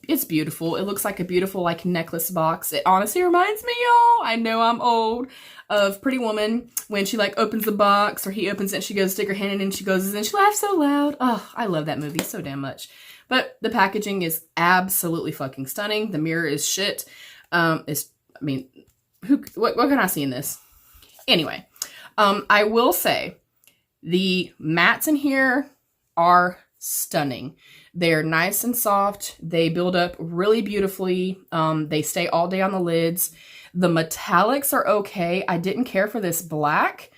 S1: It's beautiful. It looks like a beautiful like necklace box. It honestly reminds me, y'all, I know I'm old, of Pretty Woman when she like opens the box or he opens it and she goes to stick her hand in and she goes and she laughs so loud. Oh, I love that movie so damn much. But the packaging is absolutely fucking stunning. The mirror is shit. What can I see in this? Anyway, I will say the mattes in here are stunning. They're nice and soft. They build up really beautifully. They stay all day on the lids. The metallics are okay. I didn't care for this black.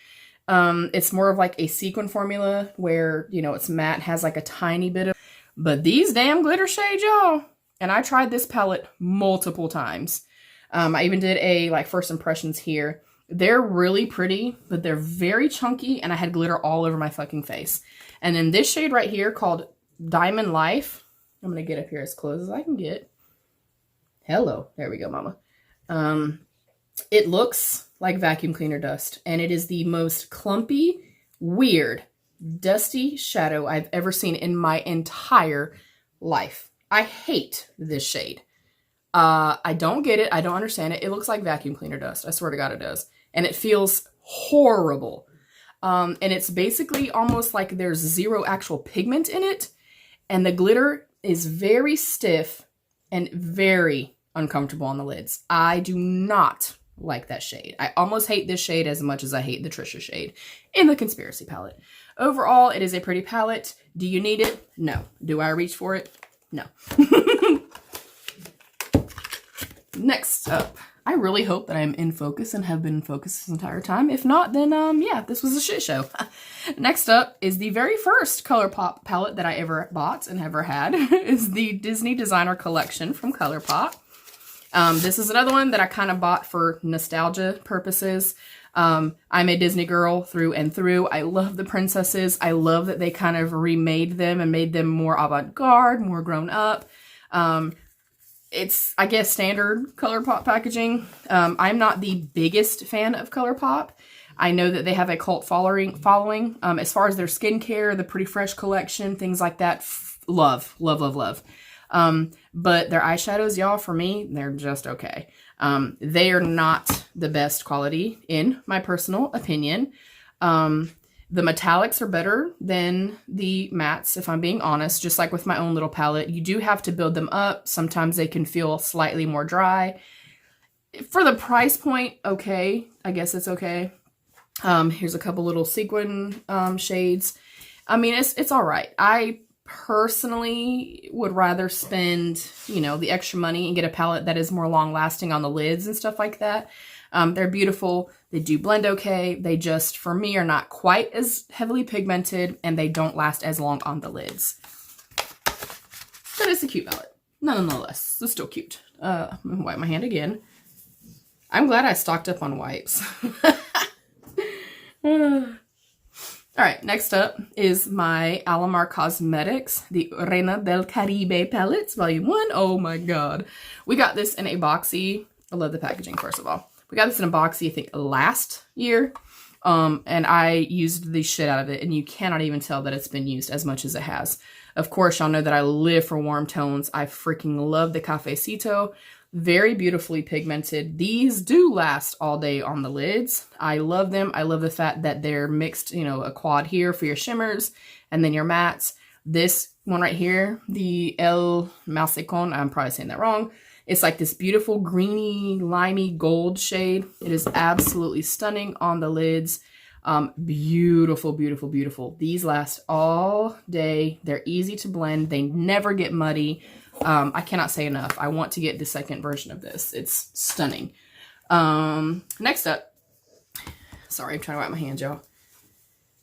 S1: It's more of like a sequin formula where, you know, it's matte, has like a tiny bit of, but these damn glitter shades, y'all. And I tried this palette multiple times. I even did a like first impressions here. They're really pretty, but they're very chunky, and I had glitter all over my fucking face. And then this shade right here called Diamond Life. I'm going to get up here as close as I can get. Hello. There we go, mama. It looks like vacuum cleaner dust, and it is the most clumpy, weird, dusty shadow I've ever seen in my entire life. I hate this shade. I don't get it. I don't understand it. It looks like vacuum cleaner dust. I swear to God it does. And it feels horrible. And it's basically almost like there's zero actual pigment in it. And the glitter is very stiff and very uncomfortable on the lids. I do not like that shade. I almost hate this shade as much as I hate the Trisha shade in the Conspiracy palette. Overall, it is a pretty palette. Do you need it? No. Do I reach for it? No. Next up, I really hope that I'm in focus and have been in focus this entire time. If not, then yeah, this was a shit show. Next up is the very first ColourPop palette that I ever bought and ever had. Is the Disney Designer Collection from ColourPop. This is another one that I kind of bought for nostalgia purposes. I'm a Disney girl through and through. I love the princesses. I love that they kind of remade them and made them more avant-garde, more grown up. It's, I guess, standard ColourPop packaging. I'm not the biggest fan of ColourPop. I know that they have a cult following. As far as their skincare, the Pretty Fresh collection, things like that, love, love, love, love. But their eyeshadows, y'all, for me, they're just okay. They are not the best quality, in my personal opinion. The metallics are better than the mattes, if I'm being honest, just like with my own little palette. You do have to build them up. Sometimes they can feel slightly more dry. For the price point, okay. I guess it's okay. Here's a couple little sequin shades. I mean, it's all right. I personally would rather spend, you know, the extra money and get a palette that is more long lasting on the lids and stuff like that. They're beautiful. They do blend okay. They just, for me, are not quite as heavily pigmented, and they don't last as long on the lids. But it's a cute palette. Nonetheless, it's still cute. I'm gonna wipe my hand again. I'm glad I stocked up on wipes. All right, next up is my Alamar Cosmetics, the Reina del Caribe palettes, volume 1. Oh my God. We got this in a boxy. I love the packaging, first of all. We got this in a boxy, I think, last year. And I used the shit out of it, and you cannot even tell that it's been used as much as it has. Of course, y'all know that I live for warm tones. I freaking love the Cafecito. Very beautifully pigmented. These do last all day on the lids. I love them. I love the fact that they're mixed, you know, a quad here for your shimmers and then your mattes. This one right here, the lmao, I'm probably saying that wrong. It's like this beautiful greeny, limey gold shade. It is absolutely stunning on the lids. Beautiful, beautiful, beautiful. These last all day. They're easy to blend. They never get muddy. I cannot say enough. I want to get the second version of this. It's stunning. Next up, sorry, I'm trying to wipe my hands, y'all.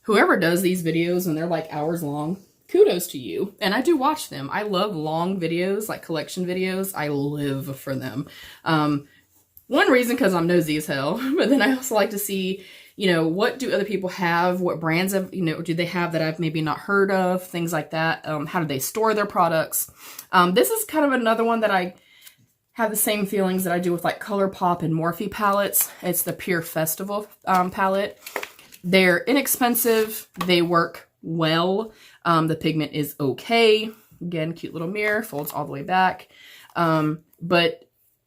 S1: Whoever does these videos when they're like hours long, kudos to you. And I do watch them. I love long videos, like collection videos. I live for them. One reason, because I'm nosy as hell, but then I also like to see, you know, what do other people have? What brands of, you know, do they have that I've maybe not heard of? Things like that. How do they store their products? This is kind of another one that I have the same feelings that I do with like ColourPop and Morphe palettes. It's the Pure Festival palette. They're inexpensive. They work well. The pigment is okay. Again, cute little mirror, folds all the way back. But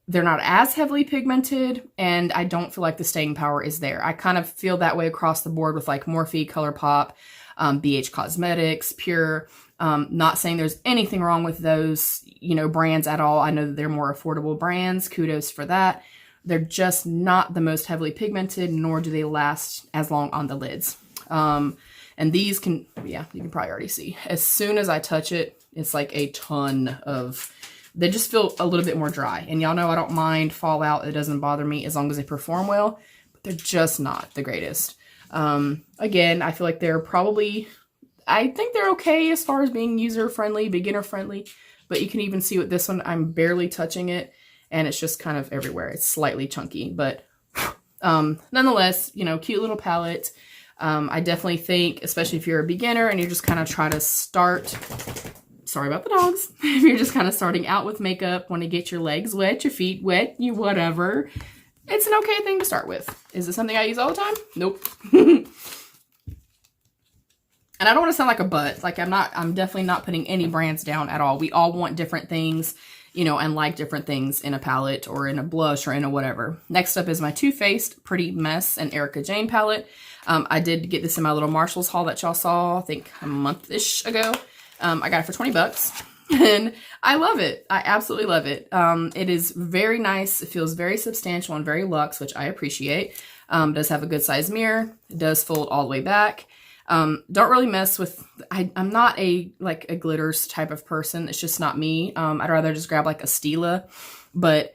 S1: they're not as heavily pigmented, and I don't feel like the staying power is there. I kind of feel that way across the board with like Morphe, ColourPop, BH Cosmetics, Pure. Not saying there's anything wrong with those, you know, brands at all. I know that they're more affordable brands. Kudos for that. They're just not the most heavily pigmented, nor do they last as long on the lids. And these can, yeah, you can probably already see. As soon as I touch it, it's like a ton of, they just feel a little bit more dry. And y'all know I don't mind fallout. It doesn't bother me as long as they perform well, but they're just not the greatest. Again, I feel like they're probably, I think they're okay as far as being user-friendly, beginner-friendly, but you can even see with this one, I'm barely touching it, and it's just kind of everywhere. It's slightly chunky, but Nonetheless, you know, cute little palette. I definitely think, especially if you're a beginner and you're just kind of trying to start, sorry about the dogs, if you're just kind of starting out with makeup, want to get your legs wet, your feet wet, you whatever, it's an okay thing to start with. Is it something I use all the time? Nope. And I don't want to sound like a butt. Like I'm definitely not putting any brands down at all. We all want different things, you know, and like different things in a palette or in a blush or in a whatever. Next up is my Too Faced Pretty Mess and Erica Jane palette. I did get this in my little Marshalls haul that y'all saw, I think a month-ish ago. I got it for 20 bucks and I love it. I absolutely love it. It is very nice. It feels very substantial and very luxe, which I appreciate. It does have a good size mirror. It does fold all the way back. Don't really mess with, I'm not a glitters type of person. It's just not me. I'd rather just grab like a Stila, but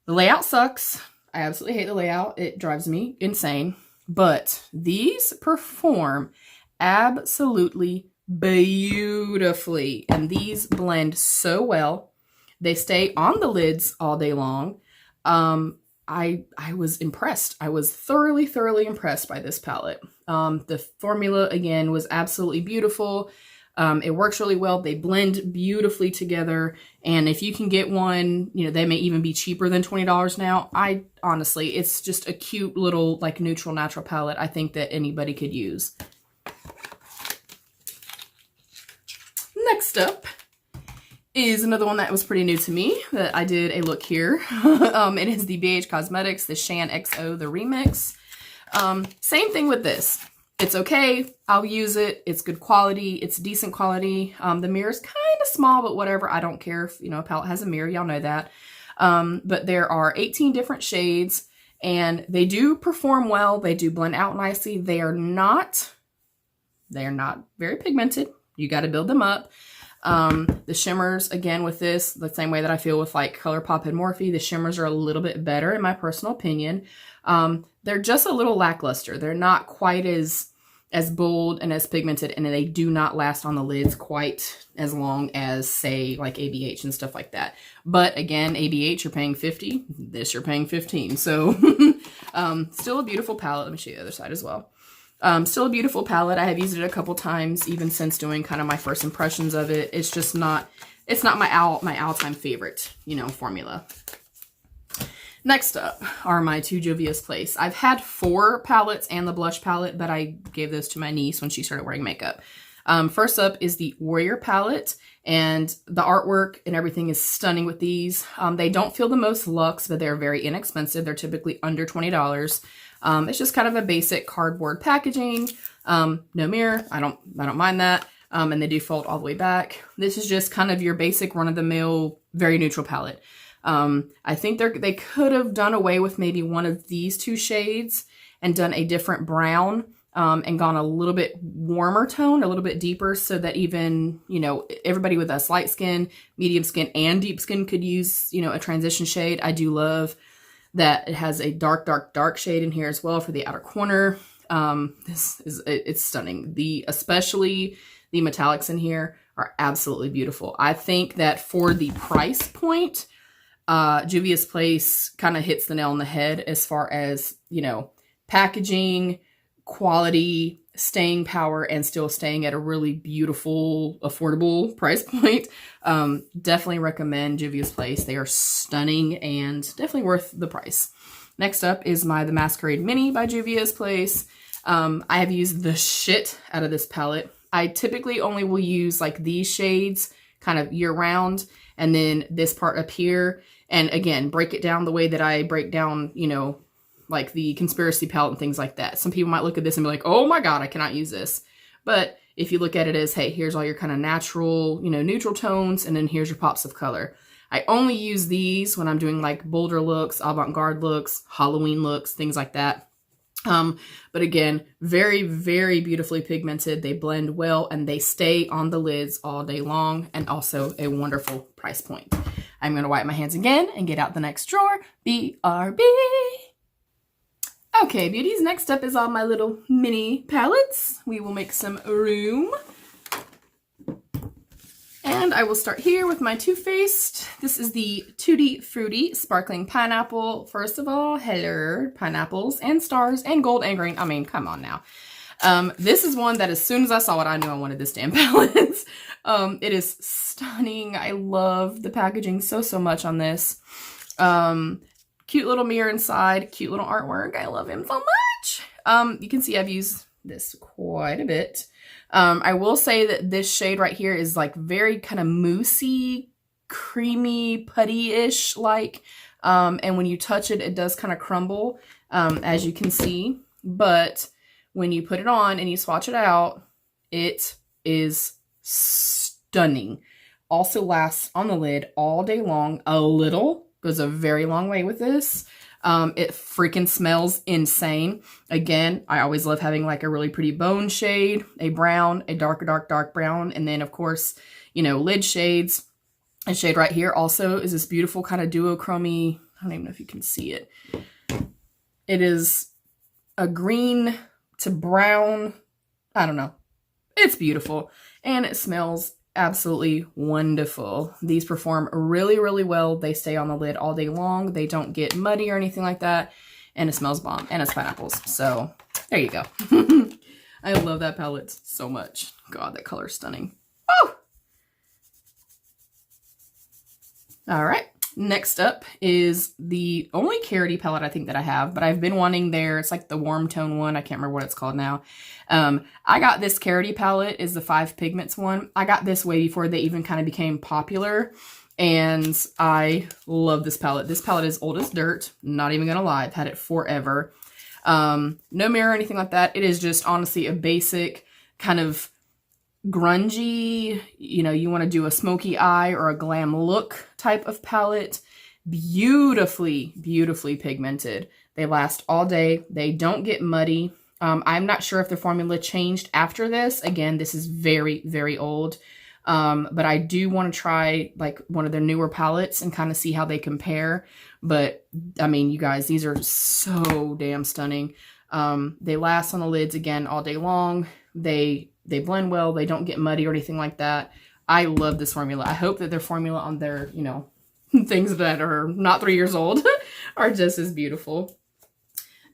S1: the layout sucks. I absolutely hate the layout. It drives me insane, but these perform absolutely beautifully. And these blend so well. They stay on the lids all day long. I was impressed. I was thoroughly impressed by this palette. The formula, again, was absolutely beautiful. It works really well. They blend beautifully together. And if you can get one, you know, they may even be cheaper than $20 now. Honestly, it's just a cute little like neutral natural palette I think that anybody could use. Next up is another one that was pretty new to me that I did a look here. It is the BH Cosmetics, the Shan XO, the Remix. Same thing with this. It's okay. I'll use it. It's good quality. It's decent quality. The mirror's kind of small, but whatever. I don't care if, you know, a palette has a mirror. Y'all know that. But there are 18 different shades and they do perform well. They do blend out nicely. They are not very pigmented. You got to build them up. The shimmers, again, with this, the same way that I feel with like ColourPop and Morphe, the shimmers are a little bit better in my personal opinion. They're just a little lackluster. They're not quite as bold and as pigmented, and they do not last on the lids quite as long as, say, like ABH and stuff like that. But again, ABH, you're paying $50. This, you're paying $15. So still a beautiful palette. Let me show you the other side as well. Still a beautiful palette. I have used it a couple times, even since doing kind of my first impressions of it. It's just not, it's not my all-time favorite, you know, formula. Next up are my two Juvia's Place. I've had 4 palettes and the blush palette, but I gave those to my niece when she started wearing makeup. First up is the Warrior palette, and the artwork and everything is stunning with these. They don't feel the most luxe, but they're very inexpensive. They're typically under $20. It's just kind of a basic cardboard packaging. No mirror. I don't mind that. And they do fold all the way back. This is just kind of your basic run-of-the-mill, very neutral palette. I think they could have done away with maybe one of these 2 shades and done a different brown, and gone a little bit warmer tone, a little bit deeper, so that even, you know, everybody with us light skin, medium skin, and deep skin could use, you know, a transition shade. I do love that it has a dark shade in here as well for the outer corner. It's stunning. Especially the metallics in here are absolutely beautiful. I think that for the price point, Juvia's Place kind of hits the nail on the head as far as, you know, packaging, quality, staying power, and still staying at a really beautiful, affordable price point. Definitely recommend Juvia's Place. They are stunning and definitely worth the price. Next up is the Masquerade Mini by Juvia's Place. I have used the shit out of this palette. I typically only will use like these shades kind of year round, and then this part up here. And again, break it down the way that I break down, you know, like the Conspiracy palette and things like that. Some people might look at this and be like, oh my God, I cannot use this. But if you look at it as, hey, here's all your kind of natural, you know, neutral tones, and then here's your pops of color. I only use these when I'm doing like bolder looks, avant-garde looks, Halloween looks, things like that. But again, very, very beautifully pigmented. They blend well and they stay on the lids all day long, and also a wonderful price point. I'm going to wipe my hands again and get out the next drawer. BRB. Okay, beauties, next up is all my little mini palettes. We will make some room. And I will start here with my Too Faced. This is the Tutti Frutti Sparkling Pineapple. First of all, hello, pineapples and stars and gold and green. I mean, come on now. This is one that as soon as I saw it, I knew I wanted this damn palette. It is stunning. I love the packaging so much on this. Cute little mirror inside, cute little artwork. I love him so much. You can see I've used this quite a bit. I will say that this shade right here is like very kind of moussey, creamy, putty-ish like. And when you touch it, it does kind of crumble, as you can see. But when you put it on and you swatch it out, it is stunning. Also lasts on the lid all day long. A little goes a very long way with this. It freaking smells insane. Again, I always love having like a really pretty bone shade, a brown, a dark brown, and then of course, you know, lid shades. A shade right here also is this beautiful kind of duochromy. I don't even know if you can see it. It is a green to brown. I don't know. It's beautiful and it smells absolutely wonderful. These perform really well. They stay on the lid all day long. They don't get muddy or anything like that. And it smells bomb. And it's pineapples. So there you go. I love that palette so much. God, that color is stunning. Oh! All right. Next up is the only Carrotty palette I think that I have, but I've been wanting it's like the warm tone one. I can't remember what it's called now. I got this Carrotty palette, is the 5 pigments one. I got this way before they even kind of became popular, and I love this palette. This palette is old as dirt, not even gonna lie. I've had it forever. No mirror or anything like that. It is just honestly a basic kind of grungy, you know, you want to do a smoky eye or a glam look type of palette. Beautifully pigmented. They last all day. They don't get muddy. I'm not sure if the formula changed after this. Again, this is very old. But I do want to try like one of their newer palettes and kind of see how they compare. But I mean, you guys, these are so damn stunning. They last on the lids again all day long. They blend well. They don't get muddy or anything like that. I love this formula. I hope that their formula on their, you know, things that are not 3 years old are just as beautiful.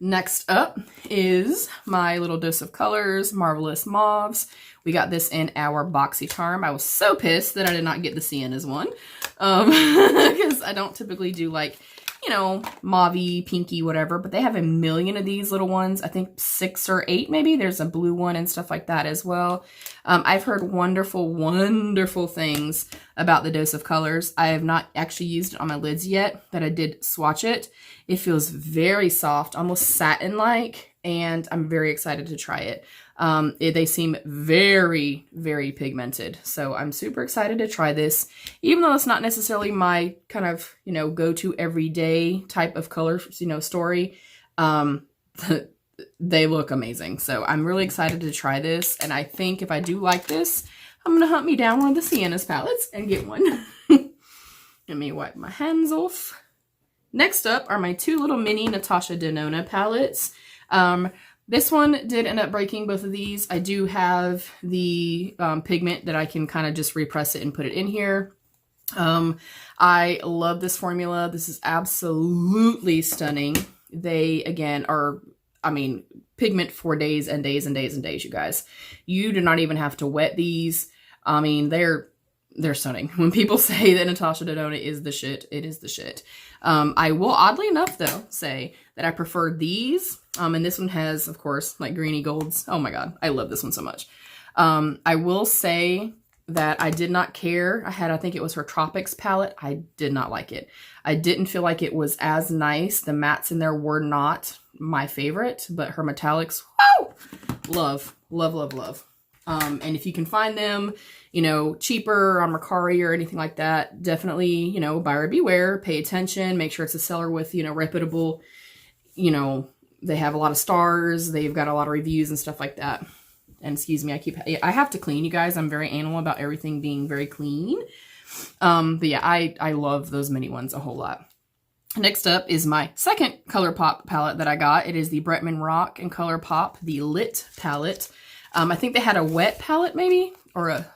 S1: Next up is my little dose of colors, Marvelous Mauves. We got this in our BOXYCHARM. I was so pissed that I did not get the Sienna's one. Because I don't typically do like, you know, mauve-y, pinky, whatever, but they have a million of these little ones. I think 6 or 8 maybe. There's a blue one and stuff like that as well. I've heard wonderful things about the dose of colors. I have not actually used it on my lids yet, but I did swatch it. It feels very soft, almost satin-like, and I'm very excited to try it. They seem very pigmented, so I'm super excited to try this, even though it's not necessarily my kind of, you know, go-to everyday type of color, you know, story. They look amazing, so I'm really excited to try this, and I think if I do like this, I'm gonna hunt me down one of the Sienna's palettes and get one. Let me wipe my hands off. Next up are my 2 little mini Natasha Denona palettes. This one did end up breaking both of these. I do have the pigment that I can kind of just repress it and put it in here. I love this formula. This is absolutely stunning. They, again, are, I mean, pigment for days and days and days and days, you guys. You do not even have to wet these. I mean, they're stunning. When people say that Natasha Denona is the shit, it is the shit. I will, oddly enough, though, say that I prefer these. And this one has, of course, like greeny golds. Oh my god, I love this one so much. I will say that I did not care. I think it was her Tropics palette. I did not like it. I didn't feel like it was as nice. The mattes in there were not my favorite, but her metallics, woo! Love. And if you can find them, you know, cheaper on Mercari or anything like that, definitely, you know, buyer beware, pay attention, make sure it's a seller with, you know, reputable, you know, they have a lot of stars, they've got a lot of reviews and stuff like that. And excuse me, I have to clean, you guys. I'm very anal about everything being very clean. But yeah, I love those mini ones a whole lot. Next up is my second ColourPop palette that I got. It is the Bretman Rock and ColourPop, the Lit palette. I think they had a wet palette maybe, or a,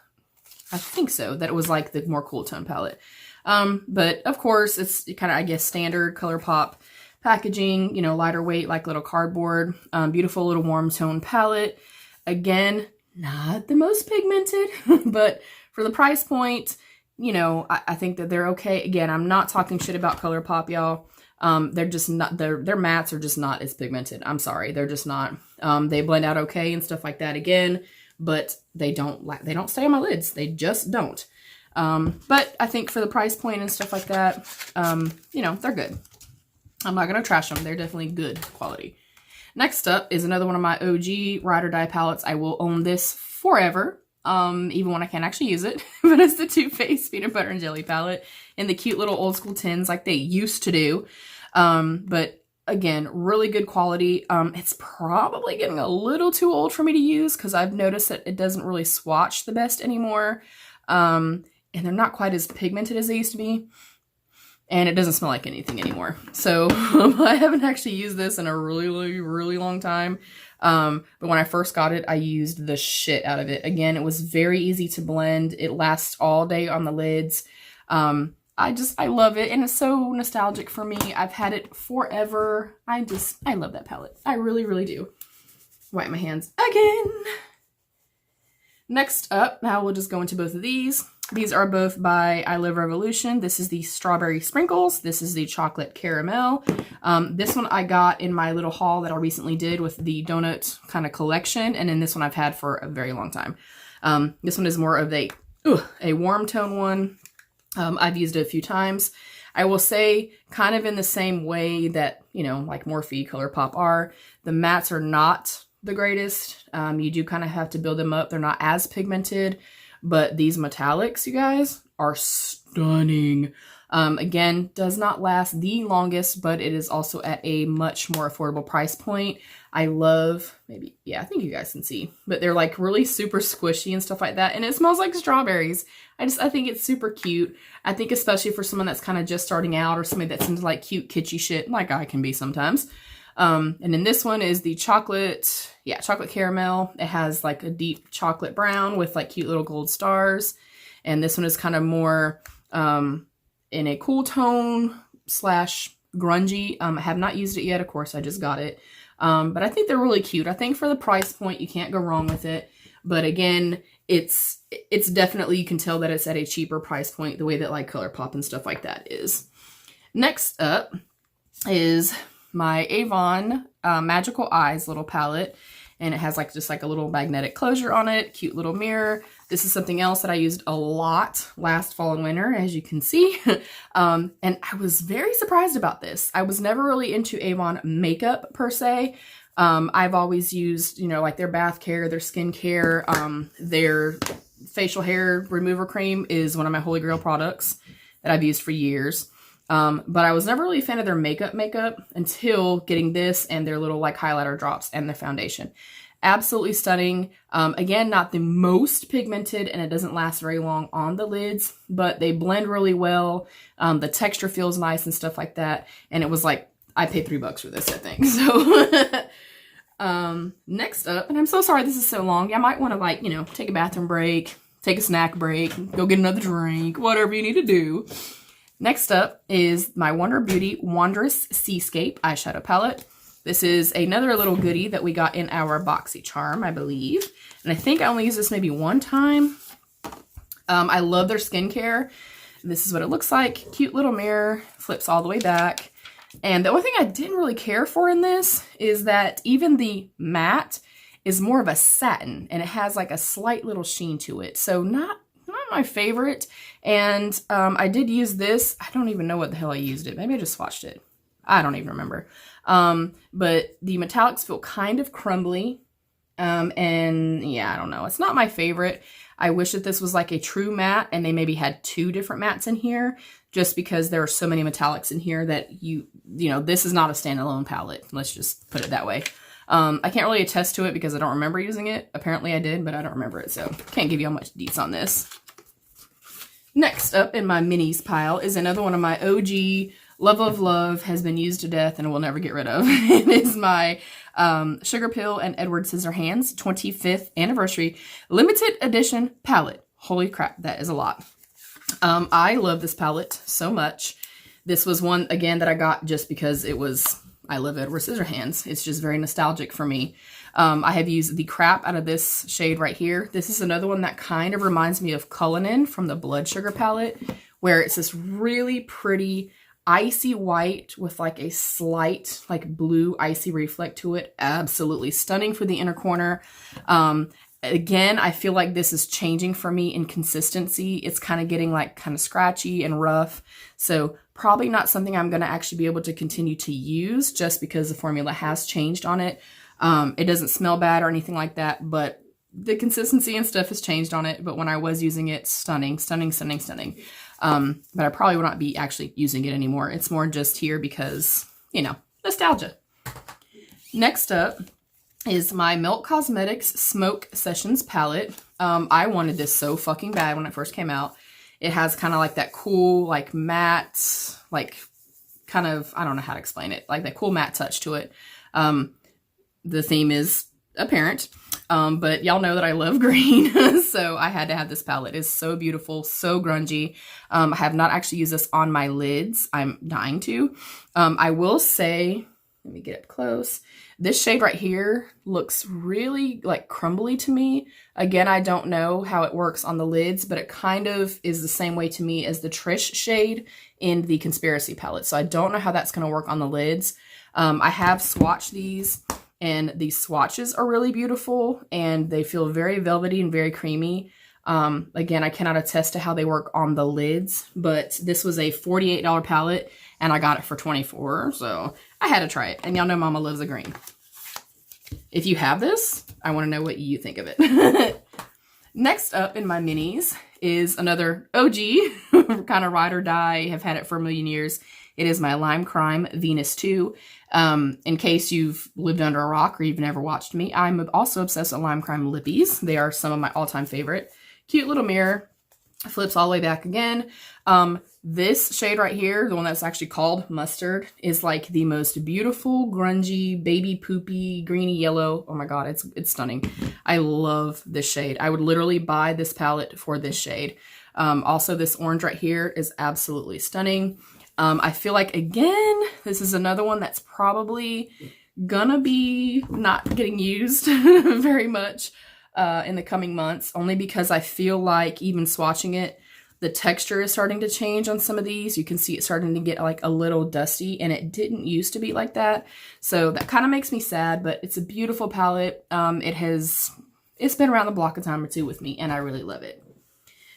S1: I think so, that it was like the more cool tone palette. But of course, it's kind of, I guess, standard ColourPop packaging, you know, lighter weight, like little cardboard, beautiful little warm tone palette. Again, not the most pigmented, but for the price point, you know, I think that they're okay. Again, I'm not talking shit about ColourPop, y'all. They're just not, their mattes are just not as pigmented. I'm sorry, they're just not. They blend out okay and stuff like that again, but they don't stay on my lids. They just don't. But I think for the price point and stuff like that, you know, they're good. I'm not going to trash them. They're definitely good quality. Next up is another one of my OG Ride or Die palettes. I will own this forever, even when I can't actually use it. But it's the Too Faced Peanut Butter and Jelly palette in the cute little old school tins like they used to do. But again, really good quality. It's probably getting a little too old for me to use because I've noticed that it doesn't really swatch the best anymore. And they're not quite as pigmented as they used to be. And it doesn't smell like anything anymore. So I haven't actually used this in a really long time. But when I first got it, I used the shit out of it. Again, it was very easy to blend. It lasts all day on the lids. I love it. And it's so nostalgic for me. I've had it forever. I love that palette. I really do. Wipe my hands again. Next up, now we'll just go into both of these. These are both by I Live Revolution. This is the Strawberry Sprinkles. This is the Chocolate Caramel. This one I got in my little haul that I recently did with the donut kind of collection. And then this one I've had for a very long time. This one is more of a warm tone one. I've used it a few times. I will say kind of in the same way that, you know, like Morphe, ColourPop are. The mattes are not the greatest. You do kind of have to build them up. They're not as pigmented. But these metallics, you guys, are stunning. Again, does not last the longest, but it is also at a much more affordable price point. I love, I think you guys can see, but they're like really super squishy and stuff like that. And it smells like strawberries. I think it's super cute. I think especially for someone that's kind of just starting out or somebody that's into like cute kitschy shit, like I can be sometimes. And then this one is the chocolate caramel. It has like a deep chocolate brown with like cute little gold stars. And this one is kind of more in a cool tone / grungy. I have not used it yet. Of course, I just got it. But I think they're really cute. I think for the price point, you can't go wrong with it. But again, it's definitely, you can tell that it's at a cheaper price point, the way that like ColourPop and stuff like that is. Next up is my Avon Magical Eyes little palette, and it has like just like a little magnetic closure on it, cute little mirror. This is something else that I used a lot last fall and winter, as you can see. And I was very surprised about this. I was never really into Avon makeup per se. I've always used, you know, like their bath care, their skin care, their facial hair remover cream is one of my holy grail products that I've used for years. But I was never really a fan of their makeup until getting this and their little like highlighter drops and their foundation. Absolutely stunning. Again, not the most pigmented, and it doesn't last very long on the lids, but they blend really well. The texture feels nice and stuff like that. And it was like, I paid $3 for this, I think. So, next up, and I'm so sorry this is so long. I might want to like, you know, take a bathroom break, take a snack break, go get another drink, whatever you need to do. Next up is my Wonder Beauty Wondrous Seascape eyeshadow palette. This is another little goodie that we got in our BOXYCHARM, I believe. And I think I only used this maybe one time. I love their skincare. This is what it looks like. Cute little mirror, flips all the way back. And the only thing I didn't really care for in this is that even the matte is more of a satin, and it has like a slight little sheen to it. So not my favorite. And I did use this. I don't even know what the hell I used it. Maybe I just swatched it. I don't even remember. But the metallics feel kind of crumbly. And yeah, I don't know. It's not my favorite. I wish that this was like a true matte and they maybe had 2 different mattes in here, just because there are so many metallics in here that you know, this is not a standalone palette. Let's just put it that way. I can't really attest to it because I don't remember using it. Apparently I did, but I don't remember it. So can't give you all much deets on this. Next up in my minis pile is another one of my OG love of love, has been used to death and will never get rid of. It is my Sugar Pill and Edward Scissorhands 25th anniversary limited edition palette. Holy crap, that is a lot. I love this palette so much. This was one, again, that I got just because it was, I love Edward Scissorhands. It's just very nostalgic for me. I have used the crap out of this shade right here. This is another one that kind of reminds me of Cullinan from the Blood Sugar palette, where it's this really pretty icy white with like a slight like blue icy reflect to it. Absolutely stunning for the inner corner. Again, I feel like this is changing for me in consistency. It's kind of getting like kind of scratchy and rough. So probably not something I'm going to actually be able to continue to use just because the formula has changed on it. It doesn't smell bad or anything like that, but the consistency and stuff has changed on it. But when I was using it, stunning, stunning, stunning, stunning. But I probably will not be actually using it anymore. It's more just here because, you know, nostalgia. Next up is my Milk Cosmetics Smoke Sessions palette. I wanted this so fucking bad when it first came out. It has kind of like that cool, like matte, like kind of, I don't know how to explain it, like that cool matte touch to it. The theme is apparent, but y'all know that I love green, so I had to have this palette. It's so beautiful, so grungy. I have not actually used this on my lids. I'm dying to. I will say, let me get up close. This shade right here looks really like crumbly to me. Again, I don't know how it works on the lids, but it kind of is the same way to me as the Trish shade in the Conspiracy palette. So I don't know how that's going to work on the lids. I have swatched these, and these swatches are really beautiful, and they feel very velvety and very creamy. Again, I cannot attest to how they work on the lids, but this was a $48 palette, and I got it for $24, so I had to try it. And y'all know Mama loves a green. If you have this, I want to know what you think of it. Next up in my minis is another OG, kind of ride or die, have had it for a million years. It is my Lime Crime Venus 2. In case you've lived under a rock or you've never watched me, I'm also obsessed with Lime Crime lippies. They are some of my all-time favorite. Cute little mirror. Flips all the way back again. This shade right here, the one that's actually called Mustard, is like the most beautiful, grungy, baby poopy, greeny yellow. Oh my god, it's stunning. I love this shade. I would literally buy this palette for this shade. Also, this orange right here is absolutely stunning. I feel like, again, this is another one that's probably gonna be not getting used very much in the coming months, only because I feel like even swatching it, the texture is starting to change on some of these. You can see it starting to get like a little dusty, and it didn't used to be like that. So that kind of makes me sad, but it's a beautiful palette. It's been around the block a time or two with me, and I really love it.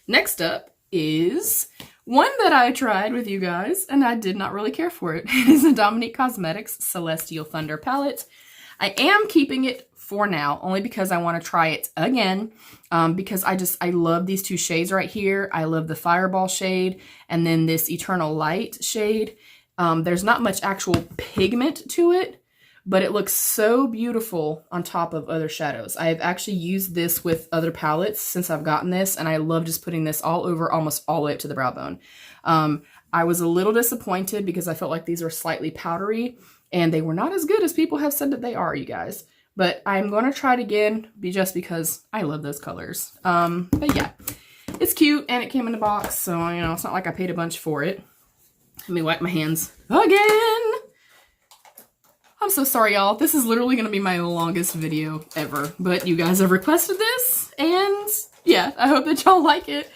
S1: Next up is one that I tried with you guys, and I did not really care for it. It is the Dominique Cosmetics Celestial Thunder palette. I am keeping it for now, only because I want to try it again, because I love these two shades right here. I love the Fireball shade and then this Eternal Light shade. There's not much actual pigment to it, but it looks so beautiful on top of other shadows. I've actually used this with other palettes since I've gotten this, and I love just putting this all over, almost all the way up to the brow bone. I was a little disappointed because I felt like these were slightly powdery, and they were not as good as people have said that they are, you guys. But I'm going to try it again just because I love those colors. But yeah, it's cute, and it came in the box, so, you know, it's not like I paid a bunch for it. Let me wipe my hands again. I'm so sorry, y'all. This is literally going to be my longest video ever, but you guys have requested this, and yeah, I hope that y'all like it.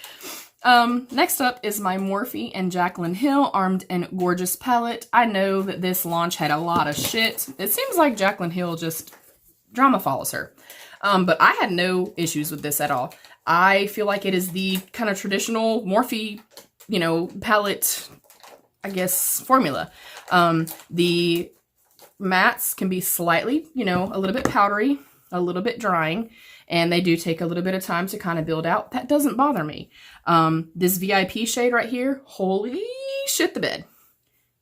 S1: Next up is my Morphe and Jaclyn Hill Armed and Gorgeous palette. I know that this launch had a lot of shit. It seems like Jaclyn Hill just drama follows her. But I had no issues with this at all. I feel like it is the kind of traditional Morphe, you know, palette, I guess, formula. The mattes can be slightly, you know, a little bit powdery, a little bit drying, and they do take a little bit of time to kind of build out. That doesn't bother me. This VIP shade right here, holy shit the bed.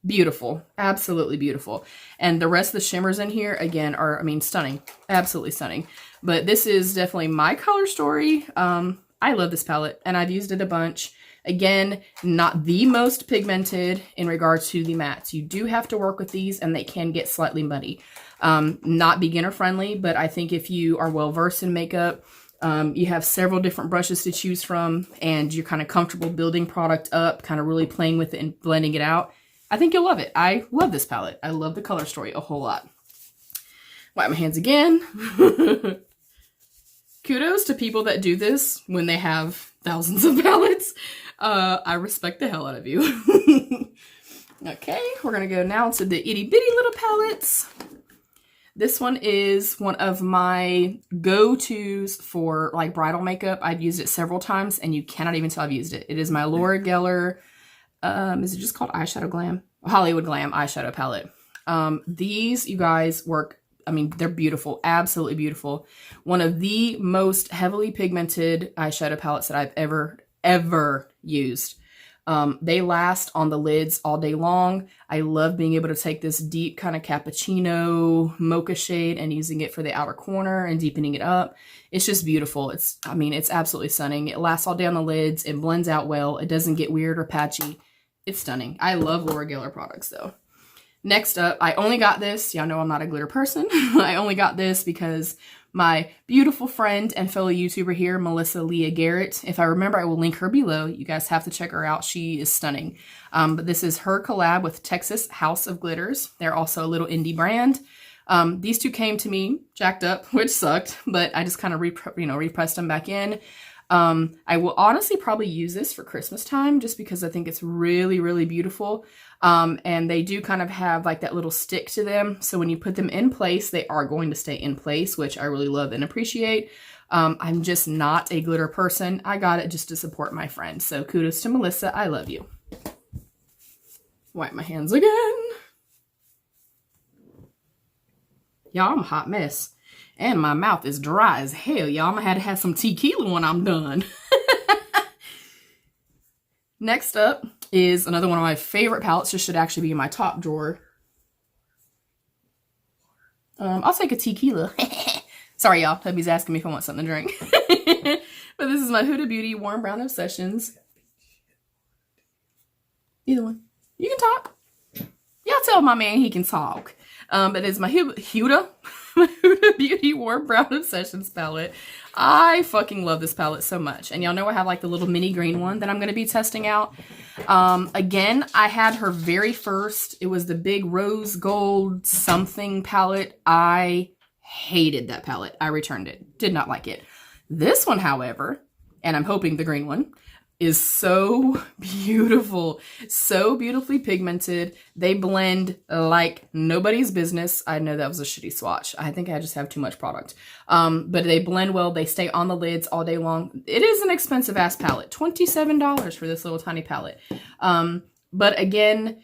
S1: Beautiful. Absolutely beautiful. And the rest of the shimmers in here, again, are, I mean, stunning. Absolutely stunning. But this is definitely my color story. I love this palette, and I've used it a bunch. Again, not the most pigmented in regards to the mattes. You do have to work with these, and they can get slightly muddy. Not beginner friendly, but I think if you are well versed in makeup, You have several different brushes to choose from, and you're kind of comfortable building product up, kind of really playing with it and blending it out. I think you'll love it. I love this palette. I love the color story a whole lot. Wipe my hands again. Kudos to people that do this when they have thousands of palettes. I respect the hell out of you. Okay, we're going to go now to the itty bitty little palettes. This one is one of my go-tos for like bridal makeup. I've used it several times and you cannot even tell I've used it. It is my Laura Geller, is it just called Eyeshadow Glam? Hollywood Glam eyeshadow palette. These, you guys, work, I mean, they're beautiful, absolutely beautiful. One of the most heavily pigmented eyeshadow palettes that I've ever used. They last on the lids all day long. I love being able to take this deep kind of cappuccino mocha shade and using it for the outer corner and deepening it up. It's just beautiful. It's absolutely stunning. It lasts all day on the lids. It blends out well. It doesn't get weird or patchy. It's stunning. I love Laura Geller products though. Next up, I only got this. Y'all know I'm not a glitter person. I only got this because my beautiful friend and fellow YouTuber here, Melissa Leah Garrett. If I remember, I will link her below. You guys have to check her out. She is stunning. But this is her collab with Texas House of Glitters. They're also a little indie brand. These two came to me jacked up, which sucked, but I just kind of repressed them back in. I will honestly probably use this for Christmas time just because I think it's really, really beautiful. And they do kind of have like that little stick to them. So when you put them in place, they are going to stay in place, which I really love and appreciate. I'm just not a glitter person. I got it just to support my friend. So kudos to Melissa. I love you. Wipe my hands again. Y'all, I'm a hot mess. And my mouth is dry as hell, y'all. I'm gonna have to have some tequila when I'm done. Next up is another one of my favorite palettes. This should actually be in my top drawer. I'll take a tequila. Sorry, y'all. Hubby's asking me if I want something to drink. But this is my Huda Beauty Warm Brown Obsessions. Either one. You can talk. Y'all tell my man he can talk. But it's my Huda Beauty Warm Brown Obsessions palette. I fucking love this palette so much. And y'all know I have like the little mini green one that I'm going to be testing out. Again, I had her very first. It was the big rose gold something palette. I hated that palette. I returned it. Did not like it. This one, however, and I'm hoping the green one, is so beautiful, so beautifully pigmented. They blend like nobody's business. I know that was a shitty swatch. I think I just have too much product. But they blend well. They stay on the lids all day long. It is an expensive ass palette. $27 for this little tiny palette. But again,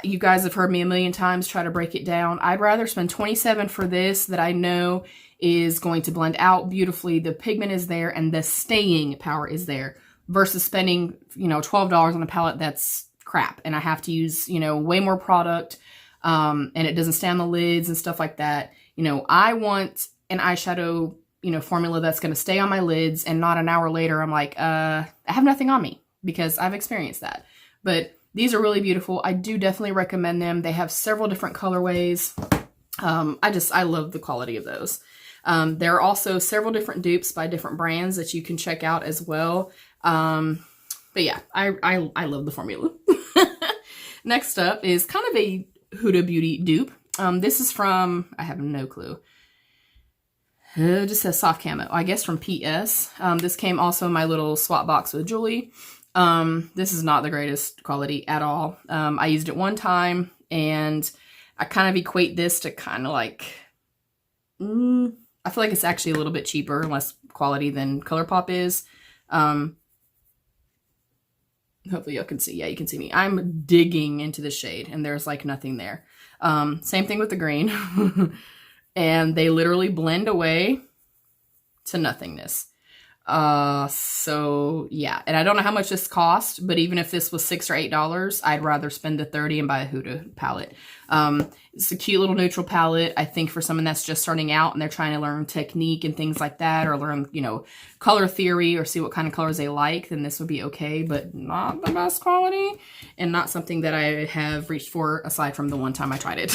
S1: you guys have heard me a million times try to break it down. I'd rather spend $27 for this that I know is going to blend out beautifully. The pigment is there and the staying power is there. Versus spending, $12 on a palette that's crap. And I have to use, way more product. And it doesn't stay on the lids and stuff like that. I want an eyeshadow, formula that's going to stay on my lids. And not an hour later, I'm like, I have nothing on me. Because I've experienced that. But these are really beautiful. I do definitely recommend them. They have several different colorways. I love the quality of those. There are also several different dupes by different brands that you can check out as well. But yeah, I love the formula. Next up is kind of a Huda Beauty dupe. This is from, I have no clue. It just says soft camo, I guess from PS. This came also in my little swap box with Julie. This is not the greatest quality at all. I used it one time and I kind of equate this to kind of like, I feel like it's actually a little bit cheaper, less quality than ColourPop is. Hopefully y'all can see. Yeah, you can see me. I'm digging into the shade and there's like nothing there. Same thing with the green. And they literally blend away to nothingness. So yeah, and I don't know how much this cost, but even if this was $6 or $8, I'd rather spend the $30 and buy a Huda palette. It's a cute little neutral palette. I think for someone that's just starting out and they're trying to learn technique and things like that, or learn, color theory or see what kind of colors they like, then this would be okay, but not the best quality and not something that I have reached for aside from the one time I tried it.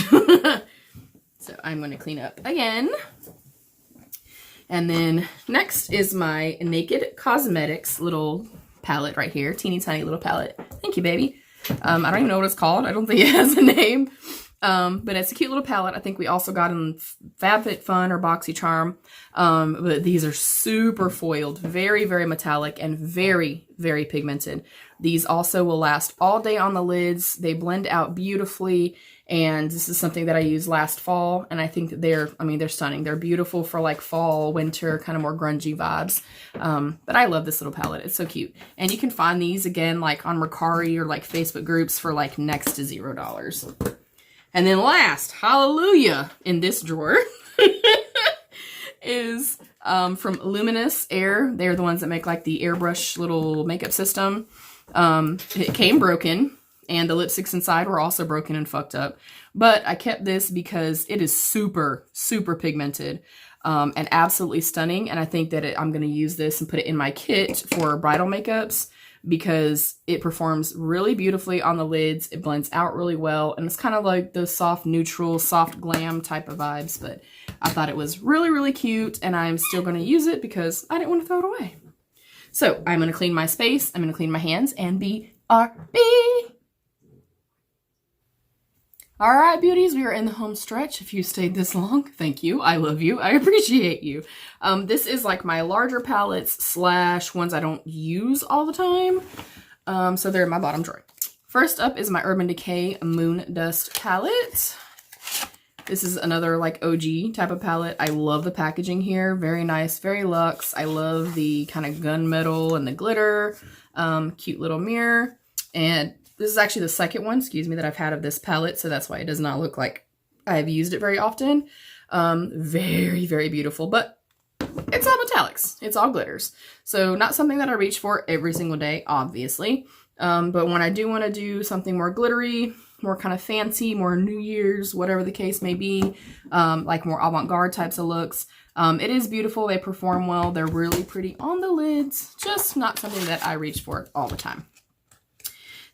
S1: So I'm going to clean up again. And then next is my Naked Cosmetics little palette right here. Teeny tiny little palette. Thank you, baby. I don't even know what it's called. I don't think it has a name. But it's a cute little palette. I think we also got in FabFitFun or BOXYCHARM. But these are super foiled, very, very metallic, and very, very pigmented. These also will last all day on the lids. They blend out beautifully. And this is something that I used last fall. And I think that they're stunning. They're beautiful for like fall, winter, kind of more grungy vibes. But I love this little palette. It's so cute. And you can find these again, like on MERCARI or like Facebook groups for like next to $0. And then last, hallelujah, in this drawer is from Luminous Air. They're the ones that make like the airbrush little makeup system. It came broken, and the lipsticks inside were also broken and fucked up. But I kept this because it is super, super pigmented and absolutely stunning. And I think that I'm going to use this and put it in my kit for bridal makeups, because it performs really beautifully on the lids. It blends out really well, and it's kind of like those soft neutral, soft glam type of vibes. But I thought it was really, really cute, and I'm still going to use it because I didn't want to throw it away. So I'm going to clean my space, I'm going to clean my hands, and BRB. All right, beauties, we are in the home stretch. If you stayed this long, thank you. I love you. I appreciate you. This is like my larger palettes slash ones I don't use all the time. So they're in my bottom drawer. First up is my Urban Decay Moon Dust palette. This is another like OG type of palette. I love the packaging here. Very nice, very luxe. I love the kind of gunmetal and the glitter. Cute little mirror. And this is actually the second one, excuse me, that I've had of this palette, so that's why it does not look like I've used it very often. Very, very beautiful, but it's all metallics. It's all glitters. So not something that I reach for every single day, obviously. But when I do want to do something more glittery, more kind of fancy, more New Year's, whatever the case may be, like more avant-garde types of looks, it is beautiful. They perform well. They're really pretty on the lids, just not something that I reach for all the time.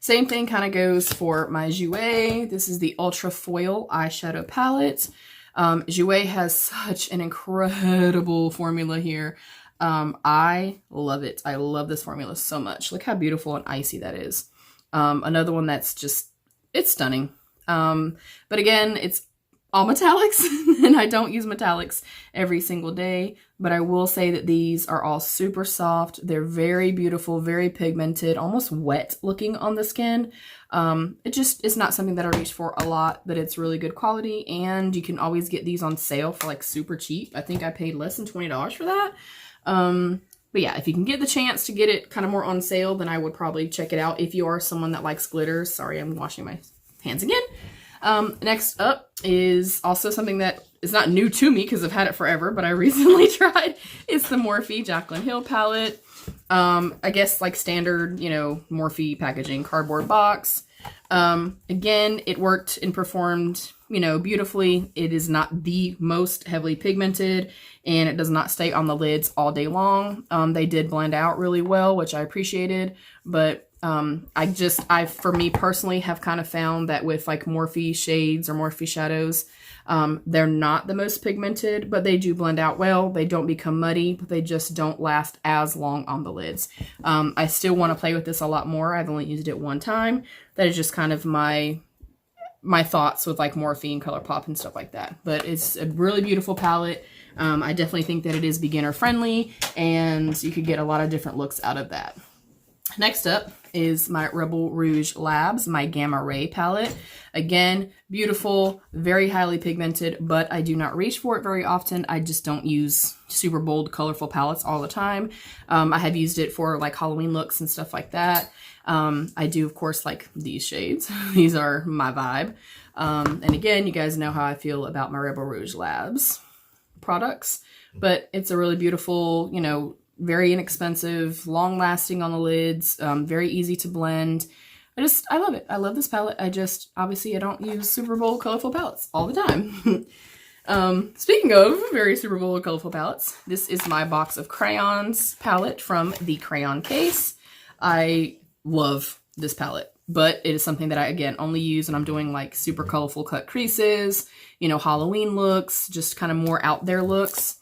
S1: Same thing kind of goes for my Jouer. This is the Ultra Foil Eyeshadow Palette. Jouer has such an incredible formula here. I love it. I love this formula so much. Look how beautiful and icy that is. Another one that's just, it's stunning. But again, it's all metallics, and I don't use metallics every single day, but I will say that these are all super soft. They're very beautiful, very pigmented, almost wet looking on the skin. It just is not something that I reach for a lot, but it's really good quality, and you can always get these on sale for like super cheap. I think I paid less than $20 for that. But yeah, if you can get the chance to get it kind of more on sale, then I would probably check it out if you are someone that likes glitters. Sorry, I'm washing my hands again. Next up is also something that is not new to me because I've had it forever, but I recently tried. It's the Morphe Jaclyn Hill palette. I guess like standard, you know, Morphe packaging, cardboard box. Again, it worked and performed, you know, beautifully. It is not the most heavily pigmented, and it does not stay on the lids all day long. They did blend out really well, which I appreciated, but I for me personally have kind of found that with like Morphe shades or Morphe shadows, they're not the most pigmented, but they do blend out well. They don't become muddy, but they just don't last as long on the lids. I still want to play with this a lot more. I've only used it one time. That is just kind of my thoughts with like Morphe and ColourPop and stuff like that. But it's a really beautiful palette. I definitely think that it is beginner friendly, and you could get a lot of different looks out of that. Next up is my Rebel Rouge Labs, my Gamma Ray palette. Again, beautiful, very highly pigmented, but I do not reach for it very often. I just don't use super bold, colorful palettes all the time. I have used it for like Halloween looks and stuff like that. I do, of course, like these shades. These are my vibe. And again, you guys know how I feel about my Rebel Rouge Labs products, but it's a really beautiful, you know, very inexpensive, long lasting on the lids, very easy to blend. I love it. I love this palette. Obviously I don't use super bold, colorful palettes all the time. Speaking of very super bold, colorful palettes, this is my box of crayons palette from the Crayon Case. I love this palette, but it is something that I, again, only use when I'm doing like super colorful cut creases, you know, Halloween looks, just kind of more out there looks.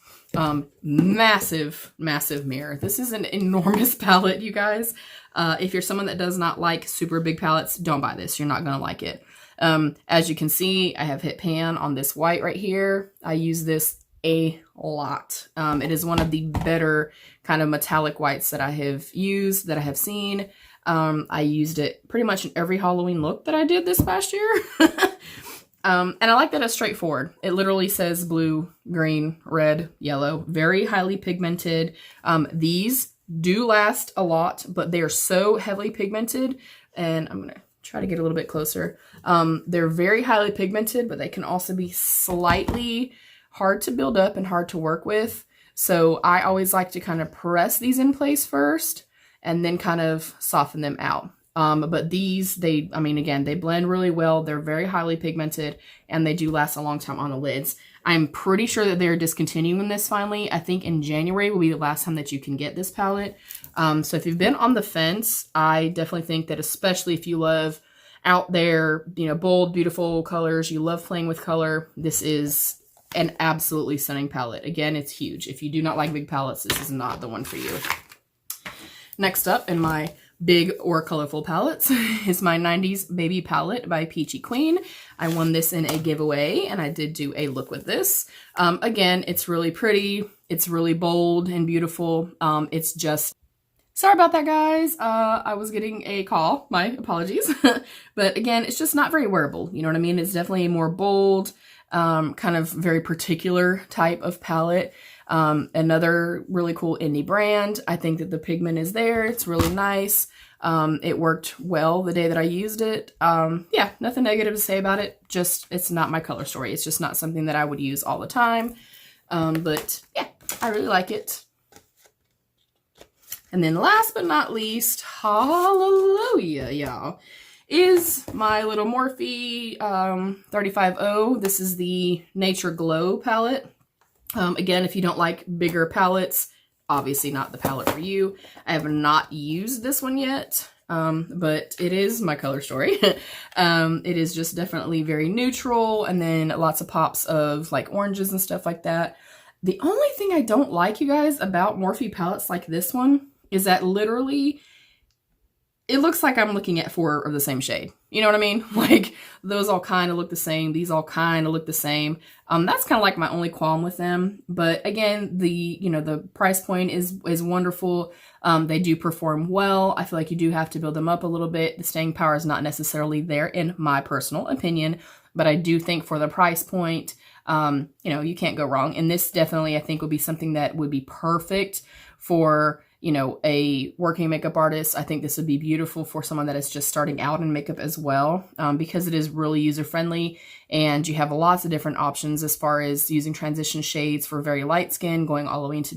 S1: Massive, massive mirror. This is an enormous palette, you guys. If you're someone that does not like super big palettes, don't buy this. You're not going to like it. As you can see, I have hit pan on this white right here. I use this a lot. It is one of the better kind of metallic whites that I have used, that I have seen. I used it pretty much in every Halloween look that I did this past year. And I like that it's straightforward. It literally says blue, green, red, yellow, very highly pigmented. These do last a lot, but they are so heavily pigmented, and I'm going to try to get a little bit closer. They're very highly pigmented, but they can also be slightly hard to build up and hard to work with. So I always like to kind of press these in place first and then kind of soften them out. But these, again, they blend really well. They're very highly pigmented, and they do last a long time on the lids. I'm pretty sure that they're discontinuing this finally. I think in January will be the last time that you can get this palette. So if you've been on the fence, I definitely think that, especially if you love out there, bold, beautiful colors, you love playing with color, this is an absolutely stunning palette. Again, it's huge. If you do not like big palettes, this is not the one for you. Next up in my big or colorful palettes is my 90s Baby palette by Peachy Queen. I won this in a giveaway, and I did do a look with this. Again, it's really pretty. It's really bold and beautiful. It's just, sorry about that, guys. I was getting a call. My apologies. But again, it's just not very wearable. You know what I mean? It's definitely a more bold, kind of very particular type of palette. Another really cool indie brand. I think that the pigment is there. It's really nice. It worked well the day that I used it. Yeah, nothing negative to say about it. Just, it's not my color story. It's just not something that I would use all the time. But yeah, I really like it. And then last but not least, hallelujah, y'all, is my little Morphe 35O. This is the Nature Glow palette. Again, if you don't like bigger palettes, obviously not the palette for you. I have not used this one yet, but it is my color story. It is just definitely very neutral, and then lots of pops of like oranges and stuff like that. The only thing I don't like, you guys, about Morphe palettes like this one is that literally it looks like I'm looking at 4 of the same shade. You know what I mean? Like, those all kind of look the same. These all kind of look the same. That's kind of like my only qualm with them. But again, the price point is wonderful. They do perform well. I feel like you do have to build them up a little bit. The staying power is not necessarily there in my personal opinion, but I do think for the price point, you can't go wrong. And this definitely, I think, would be something that would be perfect for, a working makeup artist. I think this would be beautiful for someone that is just starting out in makeup as well, because it is really user-friendly, and you have lots of different options as far as using transition shades for very light skin, going all the way into,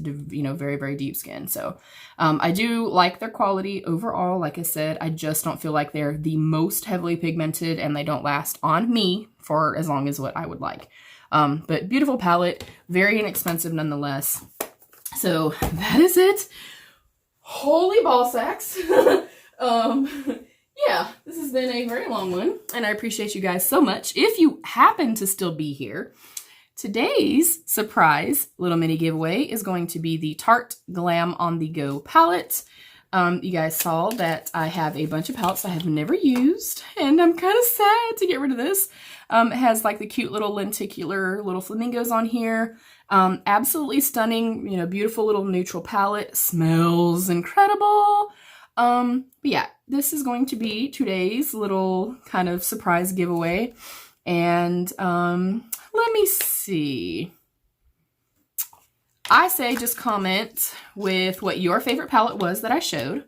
S1: very, very deep skin. So I do like their quality overall. Like I said, I just don't feel like they're the most heavily pigmented, and they don't last on me for as long as what I would like. But beautiful palette, very inexpensive nonetheless. So that is it. Holy ball sacks. Yeah, this has been a very long one, and I appreciate you guys so much. If you happen to still be here, today's surprise little mini giveaway is going to be the Tarte Glam on the Go palette. You guys saw that I have a bunch of palettes I have never used, and I'm kind of sad to get rid of this. It has like the cute little lenticular little flamingos on here. Absolutely stunning, beautiful little neutral palette. Smells incredible. But yeah, this is going to be today's little kind of surprise giveaway. And let me see. I say just comment with what your favorite palette was that I showed.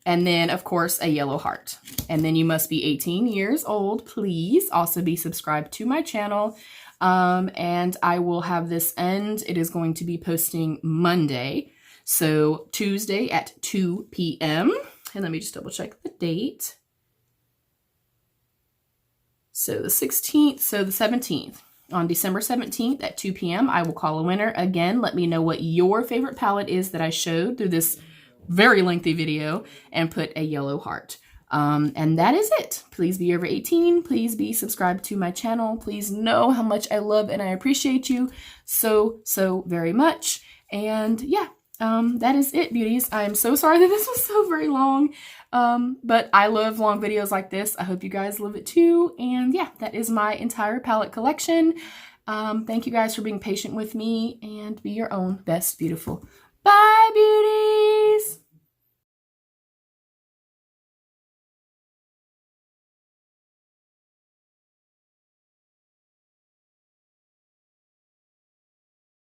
S1: And then, of course, a yellow heart. And then you must be 18 years old, please. Also be subscribed to my channel. And I will have this end. It is going to be posting Monday. So Tuesday at 2 p.m. And let me just double check the date. So the 16th, so the 17th. On December 17th at 2 p.m., I will call a winner. Again, let me know what your favorite palette is that I showed through this very lengthy video, and put a yellow heart. And that is it. Please be over 18. Please be subscribed to my channel. Please know how much I love and I appreciate you so, so very much. And yeah, that is it, beauties. I'm so sorry that this was so very long, but I love long videos like this. I hope you guys love it too. And yeah, that is my entire palette collection. Thank you guys for being patient with me, and be your own best beautiful. Bye, beauties!